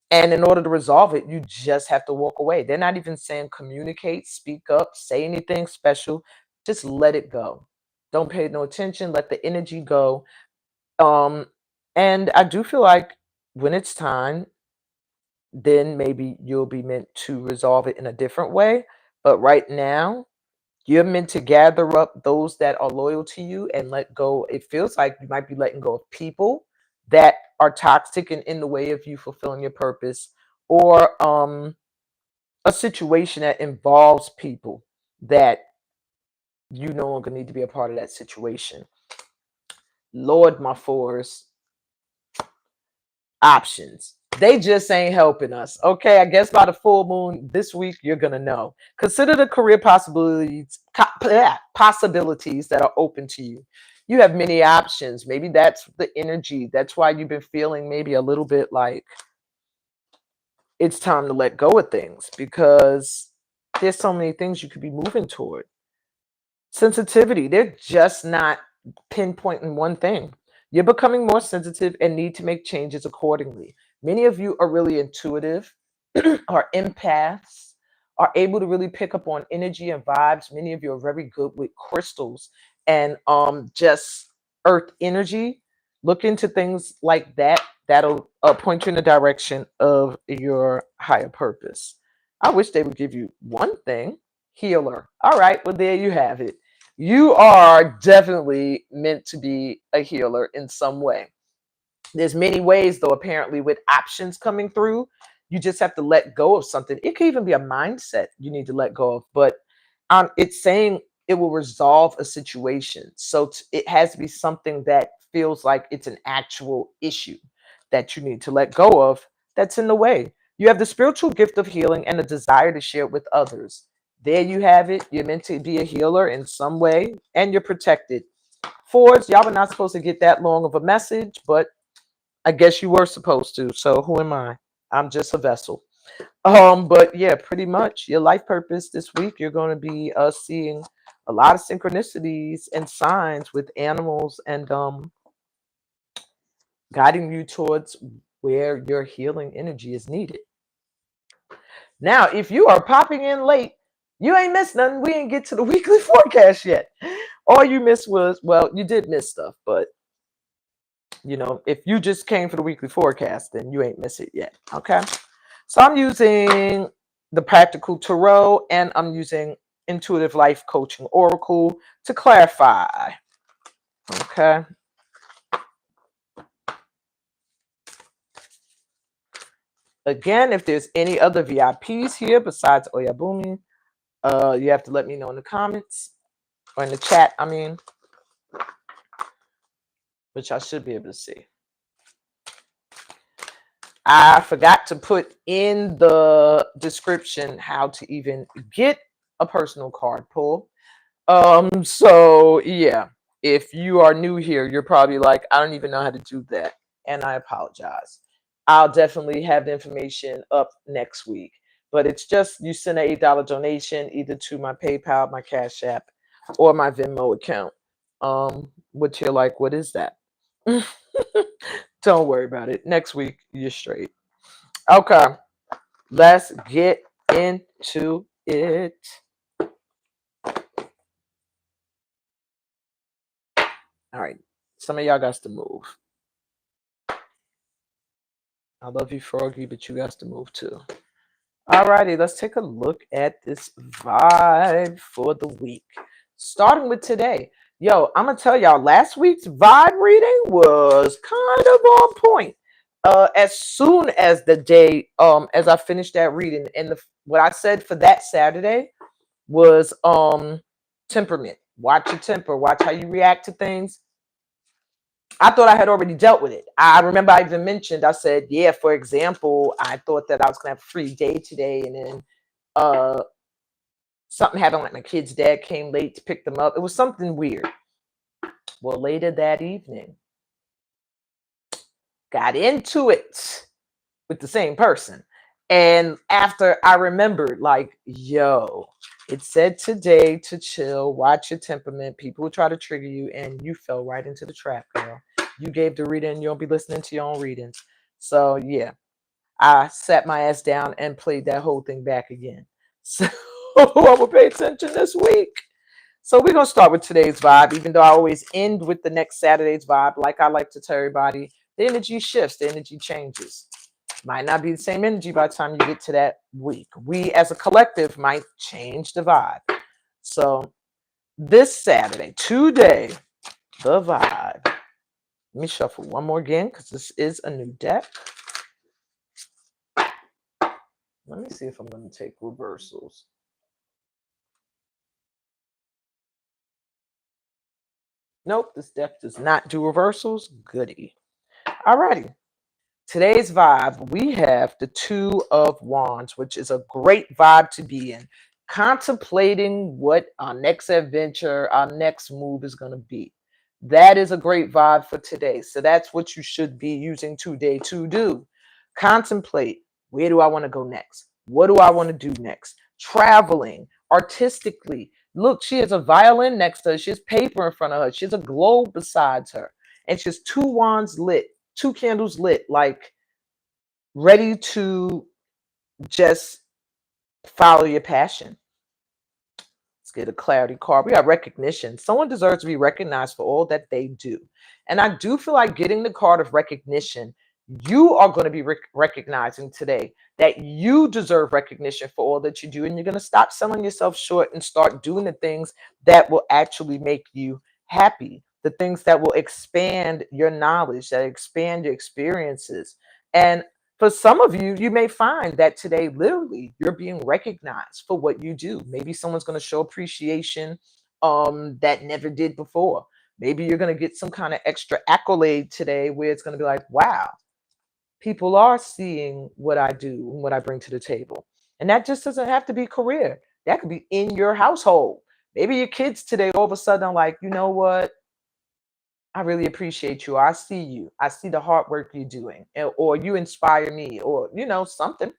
and in order to resolve it, you just have to walk away. They're not even saying communicate, speak up, say anything special. Just let it go. Don't pay no attention. Let the energy go. Um, and I do feel like when it's time, then maybe you'll be meant to resolve it in a different way. But right now, you're meant to gather up those that are loyal to you and let go. It feels like you might be letting go of people that are toxic and in the way of you fulfilling your purpose, or a situation that involves people that you no longer need to be a part of that situation. Lord, my fours, options. They just ain't helping us. Okay, I guess by the full moon this week, you're gonna know. Consider the career possibilities that are open to you. You have many options. Maybe that's the energy. That's why you've been feeling maybe a little bit like it's time to let go of things, because there's so many things you could be moving toward. Sensitivity, they're just not pinpointing one thing. You're becoming more sensitive and need to make changes accordingly. Many of you are really intuitive, are empaths, are able to really pick up on energy and vibes. Many of you are very good with crystals and just earth energy. Look into things like that. That'll point you in the direction of your higher purpose. I wish they would give you one thing. Healer. All right, well, there you have it. You are definitely meant to be a healer in some way. There's many ways, though, apparently, with options coming through. You just have to let go of something. It could even be a mindset you need to let go of, but it's saying it will resolve a situation. So it has to be something that feels like it's an actual issue that you need to let go of that's in the way. You have the spiritual gift of healing and a desire to share it with others. There you have it. You're meant to be a healer in some way, and you're protected. Fours, y'all were not supposed to get that long of a message, but I guess you were supposed to. So who am I? I'm just a vessel. But yeah, pretty much your life purpose this week, you're going to be seeing a lot of synchronicities and signs with animals and guiding you towards where your healing energy is needed. Now, if you are popping in late, you ain't missed nothing. We ain't get to the weekly forecast yet. All you missed was, well, you did miss stuff, but you know, if you just came for the weekly forecast, then you ain't miss it yet. Okay. So I'm using the Practical Tarot and I'm using Intuitive Life Coaching Oracle to clarify. Okay. Again, if there's any other VIPs here besides Oyabumi, you have to let me know in the comments or in the chat, I mean, which I should be able to see. I forgot to put in the description how to even get a personal card pull. So yeah, if you are new here, you're probably like, I don't even know how to do that. And I apologize. I'll definitely have the information up next week. But it's just you send an $8 donation either to my PayPal, my Cash App, or my Venmo account. Which you're like, what is that? Don't worry about it. Next week, you're straight. Okay. Let's get into it. All right. Some of y'all got to move. I love you, Froggy, but you got to move too. All righty. Let's take a look at this vibe for the week. Starting with today. Yo, I'm going to tell y'all, last week's vibe reading was kind of on point. As soon as the day, as I finished that reading, and what I said for that Saturday was temperament. Watch your temper, watch how you react to things. I thought I had already dealt with it. I remember I even mentioned, I said, yeah, for example, I thought that I was gonna have a free day today, and then uh something happened, like my kid's dad came late to pick them up. It was something weird. Well, later that evening, got into it with the same person. And after I remembered, like, yo, it said today to chill, watch your temperament. People will try to trigger you, and you fell right into the trap, girl. You gave the reading, you don't be listening to your own readings. So, yeah, I sat my ass down and played that whole thing back again. So, I will pay attention this week. So, we're going to start with today's vibe, even though I always end with the next Saturday's vibe. Like I like to tell everybody, the energy shifts, the energy changes. Might not be the same energy by the time you get to that week. We as a collective might change the vibe. So this Saturday, today, the vibe. Let me shuffle one more again because this is a new deck. Let me see if I'm going to take reversals. Nope, this deck does not do reversals. Goody. Alrighty. Today's vibe, we have the Two of Wands, which is a great vibe to be in. Contemplating what our next adventure, our next move is going to be. That is a great vibe for today. So that's what you should be using today to do. Contemplate, where do I want to go next? What do I want to do next? Traveling, artistically. Look, she has a violin next to her. She has paper in front of her. She has a globe beside her. And she has two wands lit, two candles lit, like ready to just follow your passion. Let's get a clarity card. We got recognition. Someone deserves to be recognized for all that they do. And I do feel like getting the card of recognition, you are going to be recognizing today that you deserve recognition for all that you do. And you're going to stop selling yourself short and start doing the things that will actually make you happy, the things that will expand your knowledge, that expand your experiences. And for some of you, you may find that today, literally, you're being recognized for what you do. Maybe someone's going to show appreciation that never did before. Maybe you're going to get some kind of extra accolade today where it's going to be like, wow, people are seeing what I do and what I bring to the table. And that just doesn't have to be career. That could be in your household. Maybe your kids today all of a sudden are like, you know what? I really appreciate you. I see you. I see the hard work you're doing, or you inspire me, or something.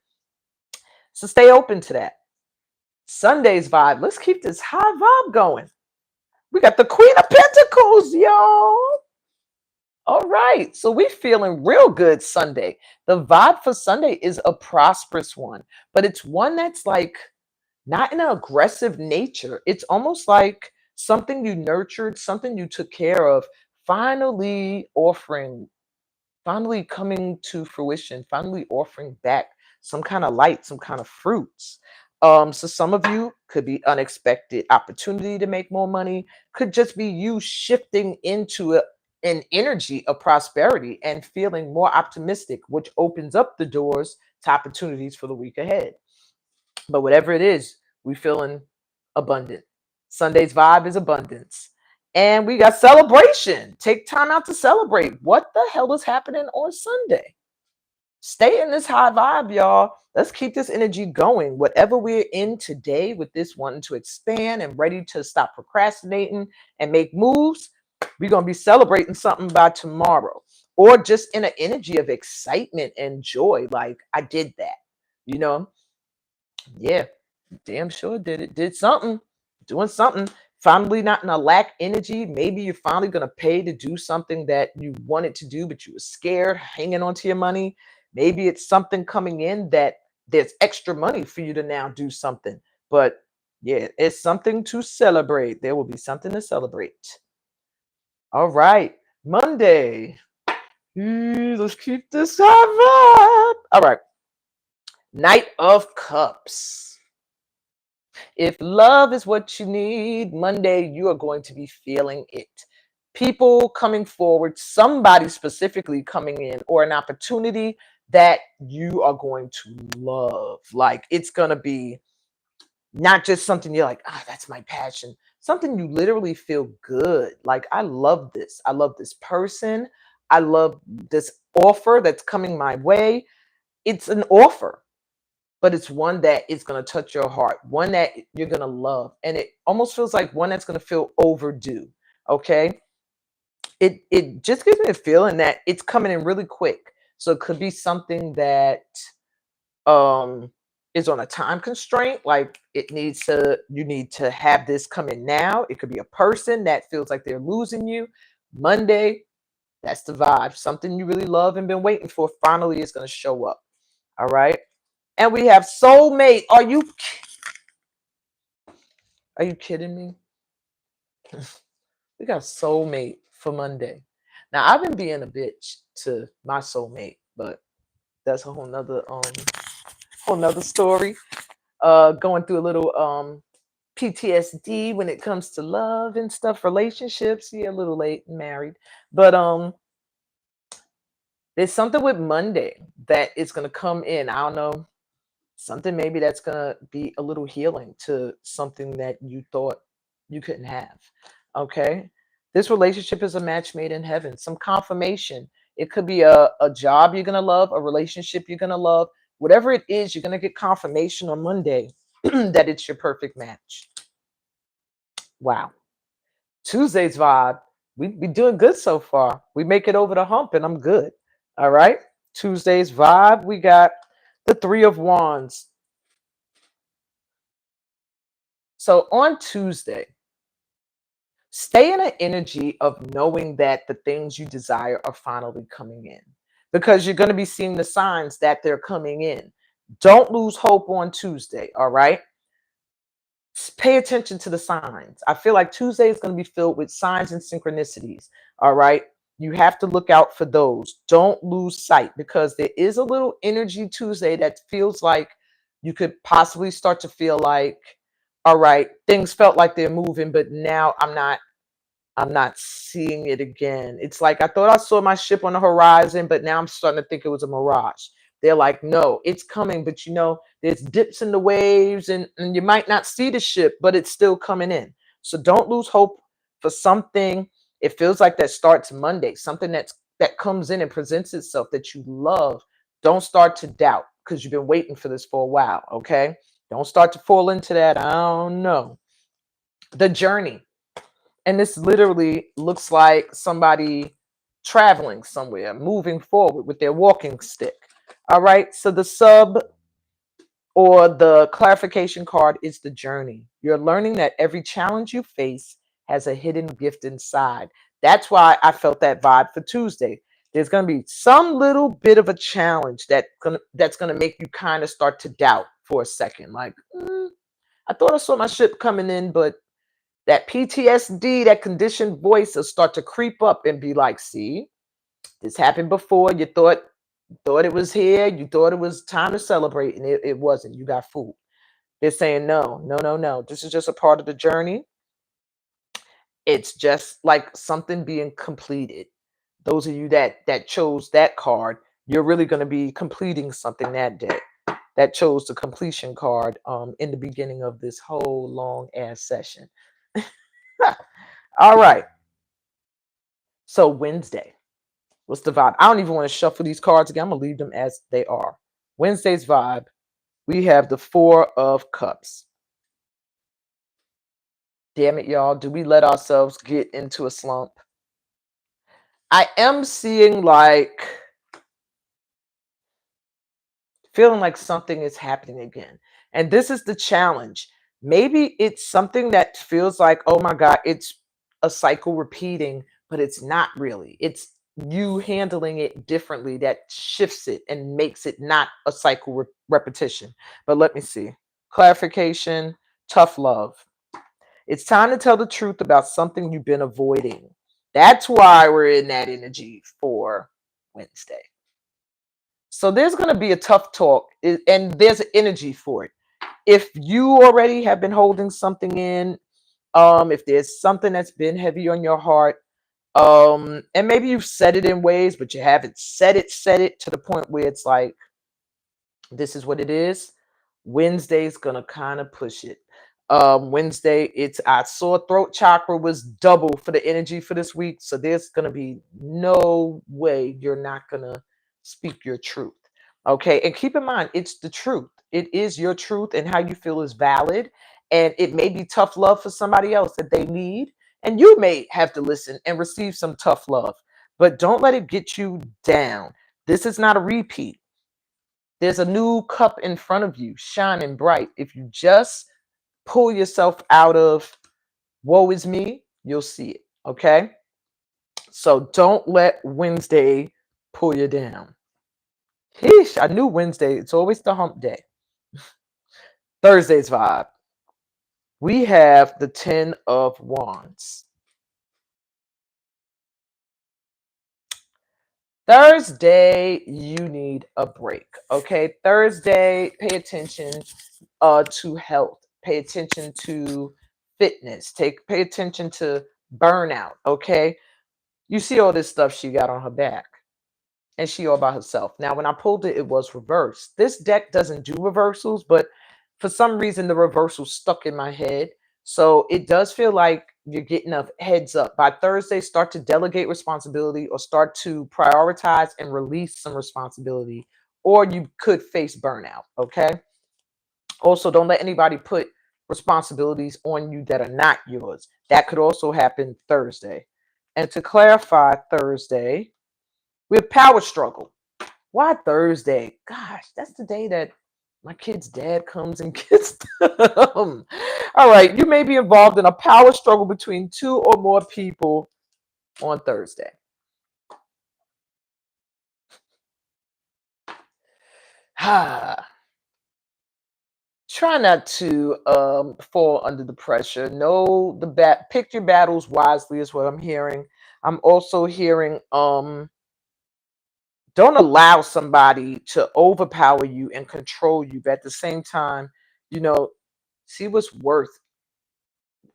So stay open to that. Sunday's vibe. Let's keep this high vibe going. We got the Queen of Pentacles, y'all. All right. So we're feeling real good Sunday. The vibe for Sunday is a prosperous one, but it's one that's like not in an aggressive nature. It's almost like something you nurtured, something you took care of, finally offering, finally coming to fruition, finally offering back some kind of light, some kind of fruits. So some of you could be unexpected opportunity to make more money, could just be you shifting into an energy of prosperity and feeling more optimistic, which opens up the doors to opportunities for the week ahead. But whatever it is, we feeling abundant. Sunday's vibe is abundance. And we got celebration. Take time out to celebrate. What the hell is happening on Sunday? Stay in this high vibe, y'all. Let's keep this energy going. Whatever we're in today with this wanting to expand and ready to stop procrastinating and make moves, we're going to be celebrating something by tomorrow. Or just in an energy of excitement and joy. Like, I did that. You know? Yeah, damn sure did it. Did something, doing something. Finally, not in a lack energy. Maybe you're finally going to pay to do something that you wanted to do, but you were scared, hanging on to your money. Maybe it's something coming in that there's extra money for you to now do something. But yeah, it's something to celebrate. There will be something to celebrate. All right, Monday. Let's keep this high vibe. All right, Knight of Cups. If love is what you need, Monday, you are going to be feeling it. people coming forward, somebody specifically coming in, or an opportunity that you are going to love. Like it's going to be not just something you're like, ah, that's my passion. Something you literally feel good. Like, I love this. I love this person. I love this offer that's coming my way. It's an offer, but it's one that is going to touch your heart, one that you're going to love. And it almost feels like one that's going to feel overdue. Okay. It just gives me a feeling that it's coming in really quick. So it could be something that um is on a time constraint, like you need to have this come in now. It could be a person that feels like they're losing you. Monday, that's the vibe. Something you really love and been waiting for finally is going to show up. All right. And we have soulmate. Are you kidding me? We got soulmate for Monday. Now I've been being a bitch to my soulmate, but that's a whole nother story. Going through a little PTSD when it comes to love and stuff, relationships. Yeah, a little late married. But there's something with Monday that is gonna come in. I don't know, something maybe that's gonna be a little healing to something that you thought you couldn't have. Okay. This relationship is a match made in heaven, some confirmation. It could be a job you're gonna love, a relationship you're gonna love. Whatever it is, you're gonna get confirmation on Monday that it's your perfect match. Wow. Tuesday's vibe, we be doing good so far. We make it over the hump and I'm good. All right. Tuesday's vibe, we got the Three of Wands. So on Tuesday, stay in an energy of knowing that the things you desire are finally coming in, because you're going to be seeing the signs that they're coming in. Don't lose hope on Tuesday. All right. Pay attention to the signs. I feel like Tuesday is going to be filled with signs and synchronicities. All right. You have to look out for those. Don't lose sight, because there is a little energy Tuesday that feels like you could possibly start to feel like, all right, things felt like they're moving, but now I'm not seeing it again. It's like I thought I saw my ship on the horizon, but now I'm starting to think it was a mirage. They're like, no, it's coming, but there's dips in the waves, and you might not see the ship, but it's still coming in. So don't lose hope for something. It feels like that starts Monday, something that comes in and presents itself that you love. Don't start to doubt, because you've been waiting for this for a while. Okay. Don't start to fall into that. I don't know. The journey. And this literally looks like somebody traveling somewhere, moving forward with their walking stick. All right. So the sub or the clarification card is the journey. You're learning that every challenge you face has a hidden gift inside. That's why I felt that vibe for Tuesday. There's going to be some little bit of a challenge that's going to make you kind of start to doubt for a second. Like, I thought I saw my ship coming in, but that PTSD, that conditioned voice will start to creep up and be like, see, this happened before. You thought it was here. You thought it was time to celebrate, and it wasn't. You got fooled. They're saying, no, no, no, no. This is just a part of the journey. It's just like something being completed. Those of you that chose that card, you're really going to be completing something that day. That chose the completion card in the beginning of this whole long ass session. All right. So Wednesday, what's the vibe? I don't even want to shuffle these cards again. I'm gonna leave them as they are. Wednesday's vibe, we have the Four of Cups. Damn it, y'all. Do we let ourselves get into a slump? I am seeing like, feeling like something is happening again. And this is the challenge. Maybe it's something that feels like, oh my God, it's a cycle repeating, but it's not really. It's you handling it differently that shifts it and makes it not a cycle repetition. But let me see. Clarification, tough love. It's time to tell the truth about something you've been avoiding. That's why we're in that energy for Wednesday. So there's going to be a tough talk, and there's an energy for it. If you already have been holding something in, if there's something that's been heavy on your heart, And maybe you've said it in ways, but you haven't said it to the point where it's like, this is what it is. Wednesday's gonna kind of push it. Wednesday, it's I saw throat chakra was double for the energy for this week. So there's gonna be no way you're not gonna speak your truth. Okay. And keep in mind, it's the truth. It is your truth, and how you feel is valid. And it may be tough love for somebody else that they need. And you may have to listen and receive some tough love. But don't let it get you down. This is not a repeat. There's a new cup in front of you, shining bright. If you just pull yourself out of woe is me, you'll see it. Okay. So don't let Wednesday pull you down. Heesh, I knew Wednesday. It's always the hump day. Thursday's vibe. We have the 10 of Wands. Thursday, you need a break. Okay. Thursday, pay attention to health. Pay attention to fitness. Pay attention to burnout. Okay. You see all this stuff she got on her back, and she all by herself. Now, when I pulled it, it was reversed. This deck doesn't do reversals, but for some reason, the reversal stuck in my head. So it does feel like you're getting a heads up. By Thursday, start to delegate responsibility, or start to prioritize and release some responsibility, or you could face burnout. Okay. Also, don't let anybody put responsibilities on you that are not yours. That could also happen Thursday. And to clarify, Thursday, we have power struggle. Why Thursday? Gosh, that's the day that my kid's dad comes and gets them. All right, you may be involved in a power struggle between two or more people on Thursday. Try not to fall under the pressure. Know the pick your battles wisely is what I'm hearing. I'm also hearing don't allow somebody to overpower you and control you, but at the same time, you know, see what's worth,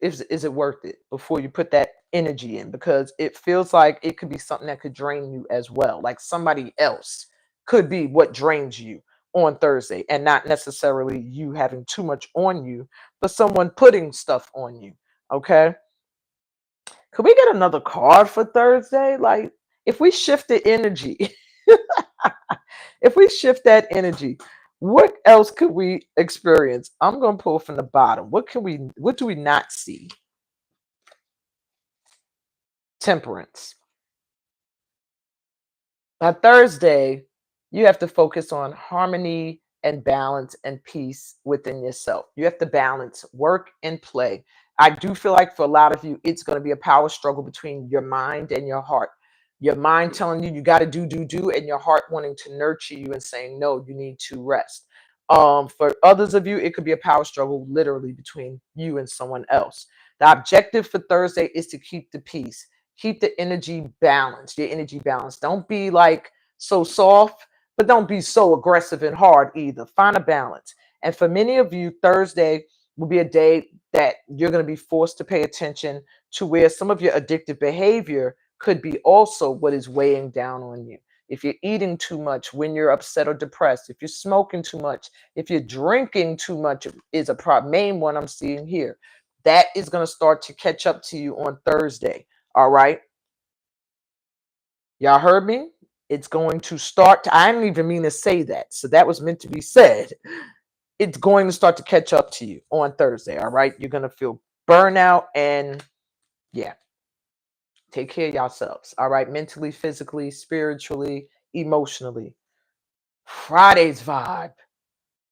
is it worth it before you put that energy in, because it feels like it could be something that could drain you as well. Like somebody else could be what drains you on Thursday, and not necessarily you having too much on you, but someone putting stuff on you. Okay. Could we get another card for Thursday? Like, if we shift the energy, if we shift that energy, what else could we experience? I'm going to pull from the bottom. What do we not see? Temperance. By Thursday, you have to focus on harmony and balance and peace within yourself. You have to balance work and play. I do feel like for a lot of you, it's going to be a power struggle between your mind and your heart. Your mind telling you got to do, and your heart wanting to nurture you and saying, no, you need to rest. For others of you, it could be a power struggle literally between you and someone else. The objective for Thursday is to keep the peace. Keep the energy balanced, your energy balanced. Don't be like so soft, but don't be so aggressive and hard either. Find a balance. And for many of you, Thursday will be a day that you're going to be forced to pay attention to, where some of your addictive behavior could be also what is weighing down on you. If you're eating too much when you're upset or depressed, if you're smoking too much, if you're drinking too much, is a main one I'm seeing here. That is going to start to catch up to you on Thursday. All right. Y'all heard me? It's going to start to, I didn't even mean to say that. So that was meant to be said. It's going to start to catch up to you on Thursday. All right. You're going to feel burnout, and yeah, take care of yourselves. All right. Mentally, physically, spiritually, emotionally. Friday's vibe.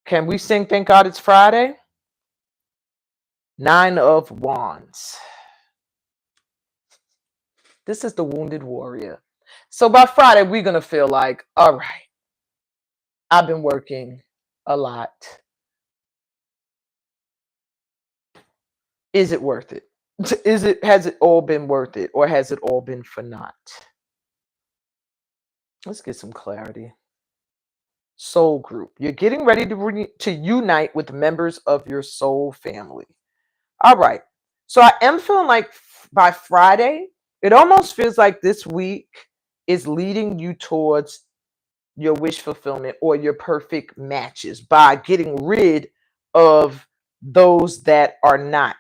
Can we sing Thank God It's Friday? 9 of Wands. This is the wounded warrior. So by Friday, we're going to feel like, all right, I've been working a lot. Is it worth it? Has it all been worth it, or has it all been for naught? Let's get some clarity. Soul group. You're getting ready to unite with members of your soul family. All right. So I am feeling like by Friday, It almost feels like this week is leading you towards your wish fulfillment or your perfect matches by getting rid of those that are not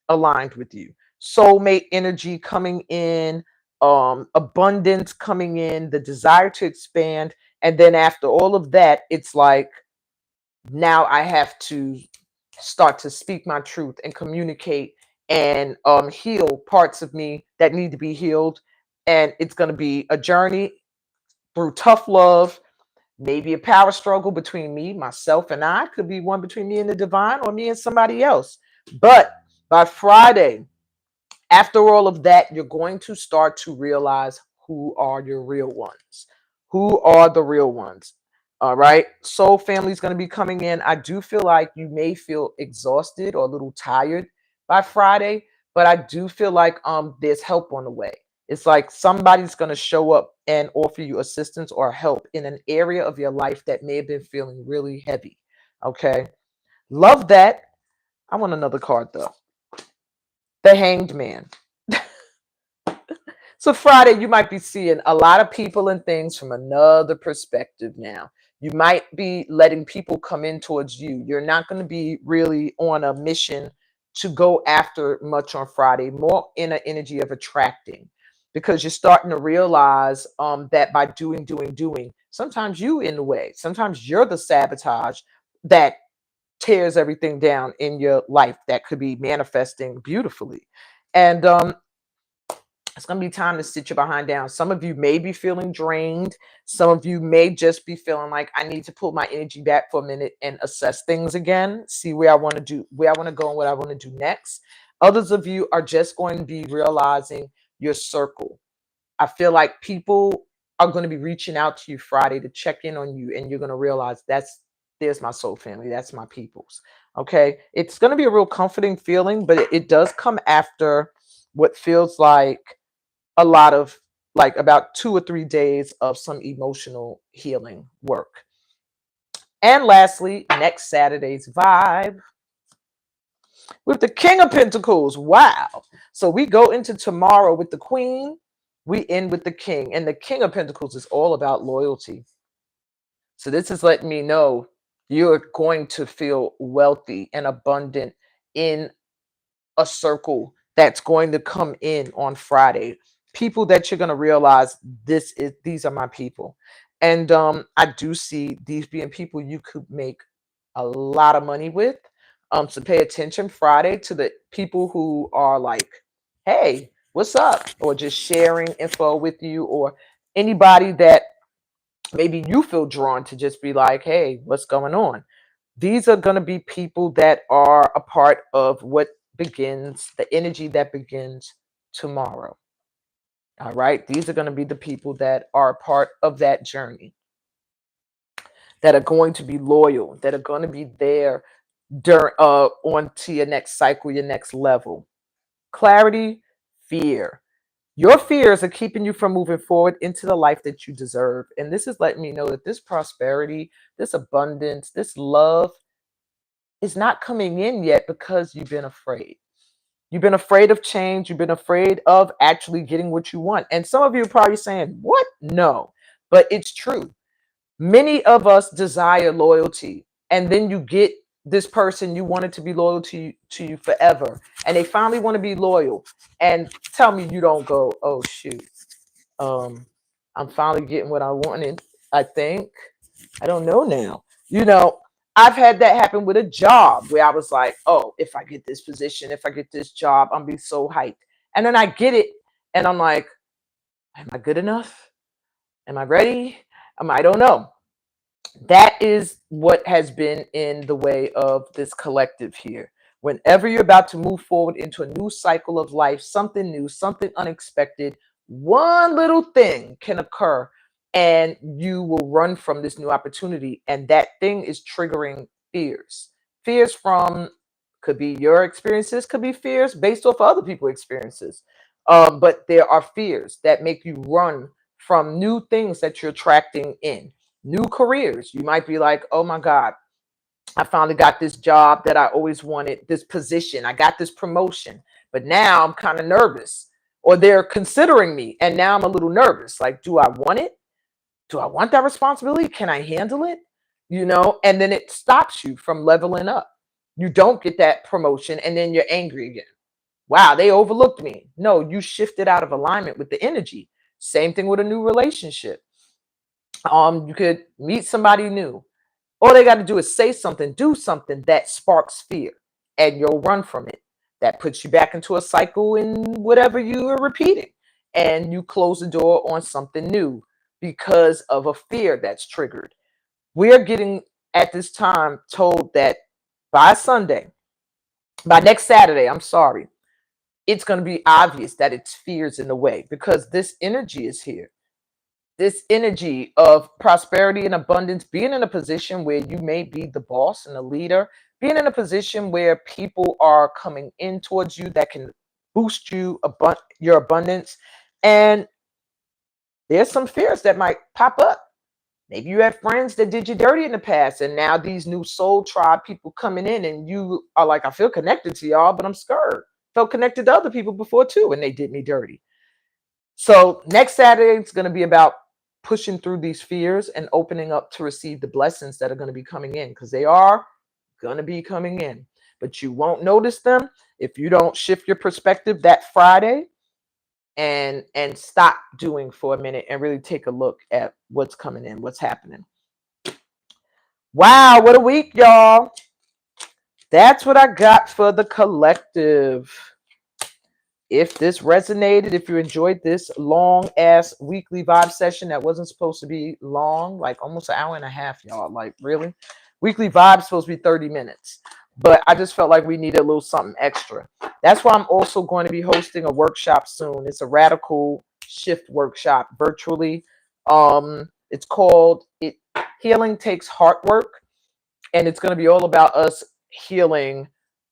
aligned with you. Soulmate energy coming in, abundance coming in, the desire to expand. And then after all of that, it's like now I have to start to speak my truth and communicate and heal parts of me that need to be healed. And it's going to be a journey through tough love, maybe a power struggle between me, myself, and I. Could be one between me and the divine or me and somebody else. But by Friday, after all of that, you're going to start to realize who are your real ones. Who are the real ones? All right. Soul family is going to be coming in. I do feel like you may feel exhausted or a little tired by Friday, but I do feel like there's help on the way. It's like somebody's going to show up and offer you assistance or help in an area of your life that may have been feeling really heavy. Okay. Love that. I want another card though. The Hanged Man. So Friday, you might be seeing a lot of people and things from another perspective now. You might be letting people come in towards you. You're not going to be really on a mission to go after much on Friday, more in an energy of attracting, because you're starting to realize that by doing, sometimes you in the way. Sometimes you're the sabotage that tears everything down in your life that could be manifesting beautifully. And it's going to be time to sit your behind down. Some of you may be feeling drained. Some of you may just be feeling like I need to pull my energy back for a minute and assess things again, see where I want to do, where I want to go and what I want to do next. Others of you are just going to be realizing your circle. I feel like people are going to be reaching out to you Friday to check in on you, and you're going to realize there's my soul family. That's my peoples. Okay. It's going to be a real comforting feeling, but it does come after what feels like a lot of like about 2 or 3 days of some emotional healing work. And lastly, next Saturday's vibe with the King of Pentacles. Wow. So we go into tomorrow with the Queen, we end with the King. And the King of Pentacles is all about loyalty. So this is letting me know you're going to feel wealthy and abundant in a circle that's going to come in on Friday. People that you're going to realize these are my people. And I do see these being people you could make a lot of money with. So pay attention Friday to the people who are like, hey, what's up? Or just sharing info with you, or anybody that maybe you feel drawn to just be like, hey, what's going on? These are going to be people that are a part of what begins, the energy that begins tomorrow. All right. These are going to be the people that are a part of that journey, that are going to be loyal, that are going to be there during on to your next cycle, your next level. Clarity, fear. Your fears are keeping you from moving forward into the life that you deserve. And this is letting me know that this prosperity, this abundance, this love is not coming in yet because you've been afraid. You've been afraid of change. You've been afraid of actually getting what you want. And some of you are probably saying, what? No, but it's true. Many of us desire loyalty, and then you get this person you wanted to be loyal to you forever, and they finally want to be loyal, and tell me you don't go, oh shoot, um, I'm finally getting what I wanted. I think I don't know now. You know, I've had that happen with a job where I was like, oh, if I get this position, if I get this job, I'm be so hyped, and then I get it, and I'm like, am I good enough? Am I ready? I don't know. That is what has been in the way of this collective here. Whenever you're about to move forward into a new cycle of life, something new, something unexpected, one little thing can occur and you will run from this new opportunity. And that thing is triggering fears. Fears from, could be your experiences, could be fears based off other people's experiences. But there are fears that make you run from new things that you're attracting in. New careers. You might be like, oh my God, I finally got this job that I always wanted, this position. I got this promotion, but now I'm kind of nervous. or they're considering me. And now I'm a little nervous. Like, do I want it? Do I want that responsibility? Can I handle it? And then it stops you from leveling up. You don't get that promotion, and then you're angry again. Wow, they overlooked me. No, you shifted out of alignment with the energy. Same thing with a new relationship. You could meet somebody new. All they got to do is say something, do something that sparks fear, and you'll run from it. That puts you back into a cycle in whatever you are repeating, and you close the door on something new because of a fear that's triggered. We're getting at this time told that by Sunday, by next Saturday, I'm sorry, it's going to be obvious that it's fears in the way, because this energy is here. This energy of prosperity and abundance, being in a position where you may be the boss and the leader, being in a position where people are coming in towards you that can boost your abundance. And there's some fears that might pop up. Maybe you have friends that did you dirty in the past, and now these new soul tribe people coming in, and you are like, I feel connected to y'all, but I'm scared. Felt connected to other people before too, and they did me dirty. So next Saturday is going to be about pushing through these fears and opening up to receive the blessings that are going to be coming in, because they are going to be coming in. But you won't notice them if you don't shift your perspective that Friday and stop doing for a minute and really take a look at what's coming in, what's happening. Wow, what a week, y'all. That's what I got for the collective. If this resonated, if you enjoyed this long ass weekly vibe session that wasn't supposed to be long, like almost an hour and a half, y'all, like really? Weekly vibe supposed to be 30 minutes. But I just felt like we needed a little something extra. That's why I'm also going to be hosting a workshop soon. It's a radical shift workshop virtually. It's called Healing Takes Heart Work. And it's going to be all about us healing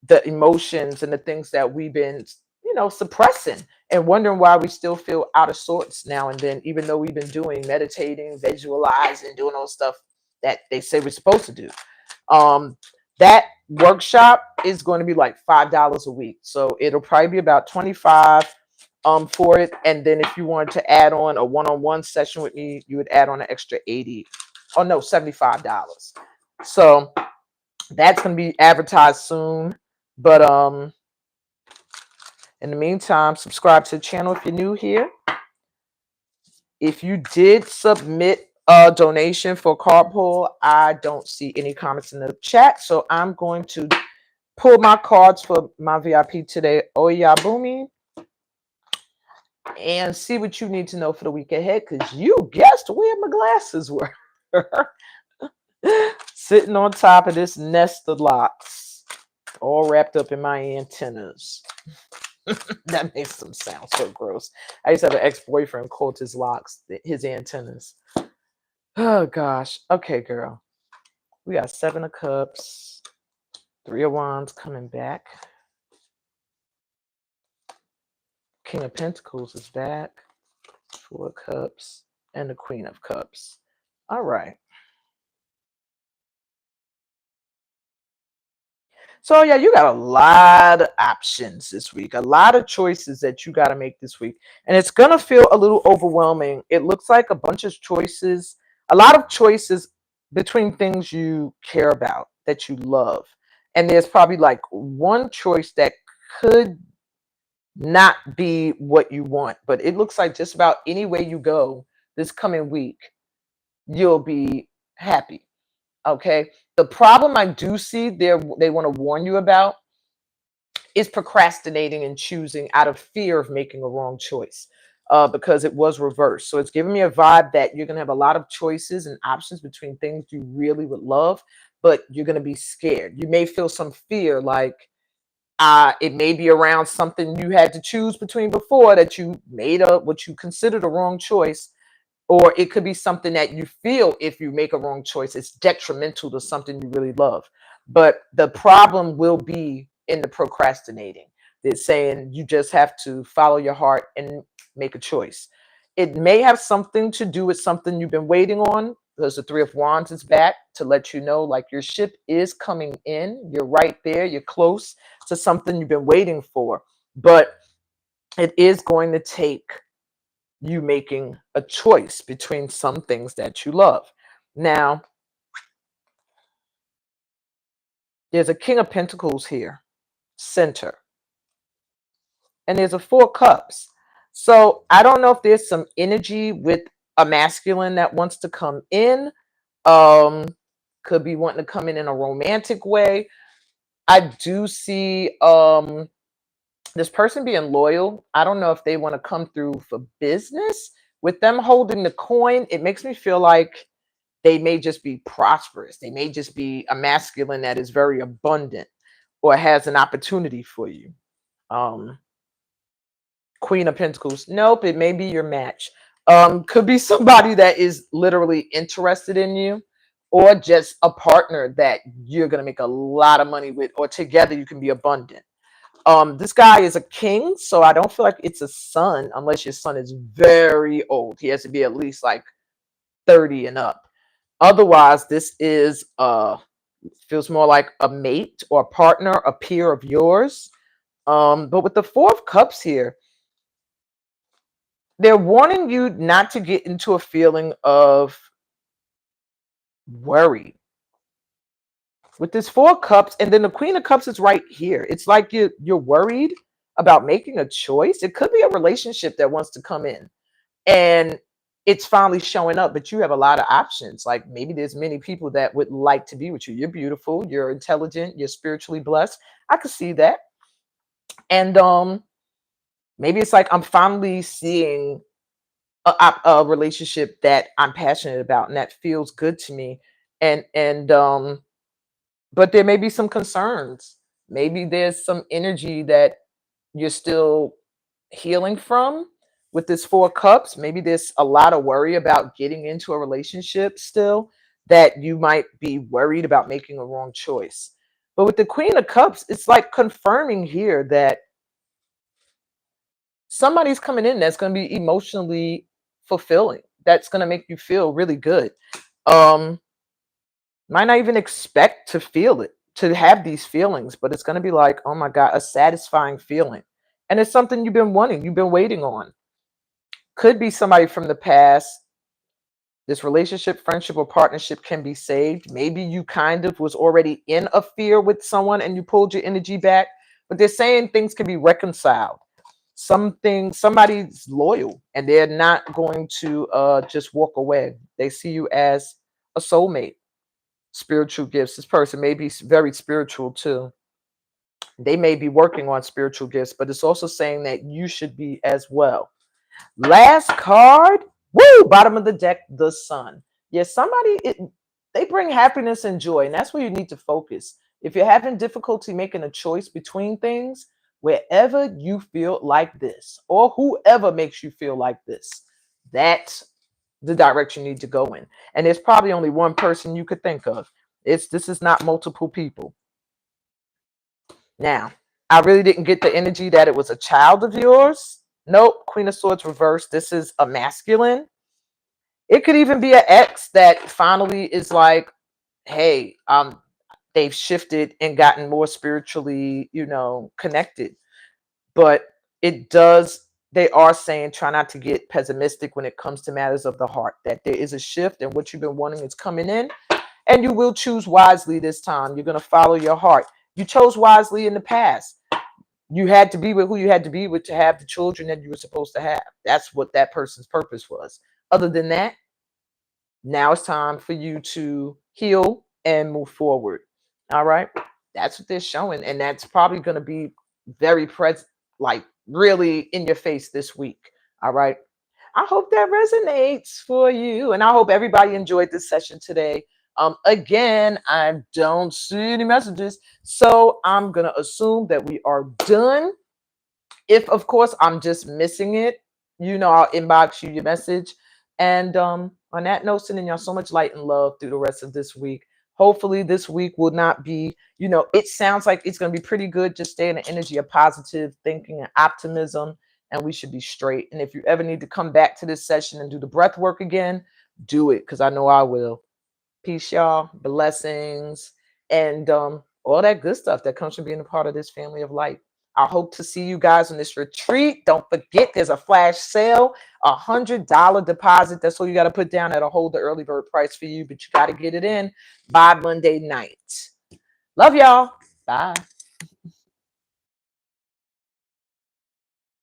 the emotions and the things that we've been suppressing and wondering why we still feel out of sorts now and then, even though we've been doing meditating, visualizing, doing all stuff that they say we're supposed to do. That workshop is going to be like $5 a week, so it'll probably be about $25 for it. And then if you wanted to add on a one-on-one session with me, you would add on an extra $75. So that's going to be advertised soon. But in the meantime, subscribe to the channel if you're new here. If you did submit a donation for card pull, I don't see any comments in the chat, so I'm going to pull my cards for my VIP today, Oyabumi, and see what you need to know for the week ahead, because you guessed where my glasses were. Sitting on top of this nest of locks, all wrapped up in my antennas. That makes them sound so gross. I used to have an ex-boyfriend called his locks his antennas. Oh gosh. Okay, girl. We got 7 of Cups, 3 of Wands coming back. King of Pentacles is back. 4 of Cups and the Queen of Cups. All right. So yeah, you got a lot of options this week, a lot of choices that you got to make this week. And it's going to feel a little overwhelming. It looks like a bunch of choices, a lot of choices between things you care about, that you love. And there's probably like one choice that could not be what you want, but it looks like just about any way you go this coming week, you'll be happy. Okay. The problem I do see there, they want to warn you about, is procrastinating and choosing out of fear of making a wrong choice, because it was reversed. So it's giving me a vibe that you're going to have a lot of choices and options between things you really would love, but you're going to be scared. You may feel some fear, like it may be around something you had to choose between before that you made what you considered a wrong choice. Or it could be something that you feel if you make a wrong choice, it's detrimental to something you really love. But the problem will be in the procrastinating. It's saying you just have to follow your heart and make a choice. It may have something to do with something you've been waiting on, because the 3 of Wands is back to let you know, like, your ship is coming in. You're right there. You're close to something you've been waiting for. But it is going to take you making a choice between some things that you love. Now, there's a King of Pentacles here, center, and there's a Four Cups. So I don't know if there's some energy with a masculine that wants to come in. Um, could be wanting to come in a romantic way. I do see this person being loyal. I don't know if they want to come through for business. With them holding the coin, it makes me feel like they may just be prosperous. They may just be a masculine that is very abundant or has an opportunity for you. Um, Queen of Pentacles. Nope, it may be your match. Could be somebody that is literally interested in you, or just a partner that you're gonna make a lot of money with, or together you can be abundant. This guy is a king, so I don't feel like it's a son unless your son is very old. He has to be at least like 30 and up. Otherwise, this is feels more like a mate or a partner, a peer of yours. But with the Four of Cups here, they're wanting you not to get into a feeling of worry. With this Four of Cups, and then the Queen of Cups is right here. It's like you're worried about making a choice. It could be a relationship that wants to come in, and it's finally showing up, but you have a lot of options. Like maybe there's many people that would like to be with you. You're beautiful, you're intelligent, you're spiritually blessed. I could see that. And maybe it's like I'm finally seeing a relationship that I'm passionate about and that feels good to me. And but there may be some concerns. Maybe there's some energy that you're still healing from with this Four Cups. Maybe there's a lot of worry about getting into a relationship still, that you might be worried about making a wrong choice. But with the Queen of Cups, it's like confirming here that somebody's coming in that's going to be emotionally fulfilling, that's going to make you feel really good. um might not even expect to feel it, to have these feelings, but it's going to be like, oh my god, a satisfying feeling. And it's something you've been wanting, you've been waiting on. Could be somebody from the past. This relationship, friendship, or partnership can be saved. Maybe you kind of was already in a fear with someone and you pulled your energy back, but they're saying things can be reconciled. Somebody's loyal and they're not going to just walk away. They see you as a soulmate. Spiritual gifts. This person may be very spiritual too. They may be working on spiritual gifts, but it's also saying that you should be as well. Last card. Woo! Bottom of the deck, the sun. Yes, they bring happiness and joy, and that's where you need to focus. If you're having difficulty making a choice between things, wherever you feel like this, or whoever makes you feel like this, that's the direction you need to go in. And there's probably only one person you could think of. This is not multiple people. Now, I really didn't get the energy that it was a child of yours. Nope, Queen of Swords reversed. This is a masculine. It could even be an ex that finally is like, hey, they've shifted and gotten more spiritually, connected. But they are saying try not to get pessimistic when it comes to matters of the heart, that there is a shift and what you've been wanting is coming in, and you will choose wisely this time. You're going to follow your heart. You chose wisely in the past. You had to be with who you had to be with to have the children that you were supposed to have. That's what that person's purpose was. Other than that, now it's time for you to heal and move forward. All right. That's what they're showing. And that's probably going to be very present, like really in your face this week. All right. I hope that resonates for you. And I hope everybody enjoyed this session today. Again, I don't see any messages. So I'm going to assume that we are done. If, of course, I'm just missing it, I'll inbox you your message. And on that note, sending y'all so much light and love through the rest of this week. Hopefully this week will not be, it sounds like it's going to be pretty good. Just stay in the energy of positive thinking and optimism, and we should be straight. And if you ever need to come back to this session and do the breath work again, do it, because I know I will. Peace, y'all. Blessings. And all that good stuff that comes from being a part of this family of light. I hope to see you guys on this retreat. Don't forget, there's a flash sale, $100 deposit. That's all you got to put down. That'll hold the early bird price for you, but you got to get it in by Monday night. Love y'all. Bye.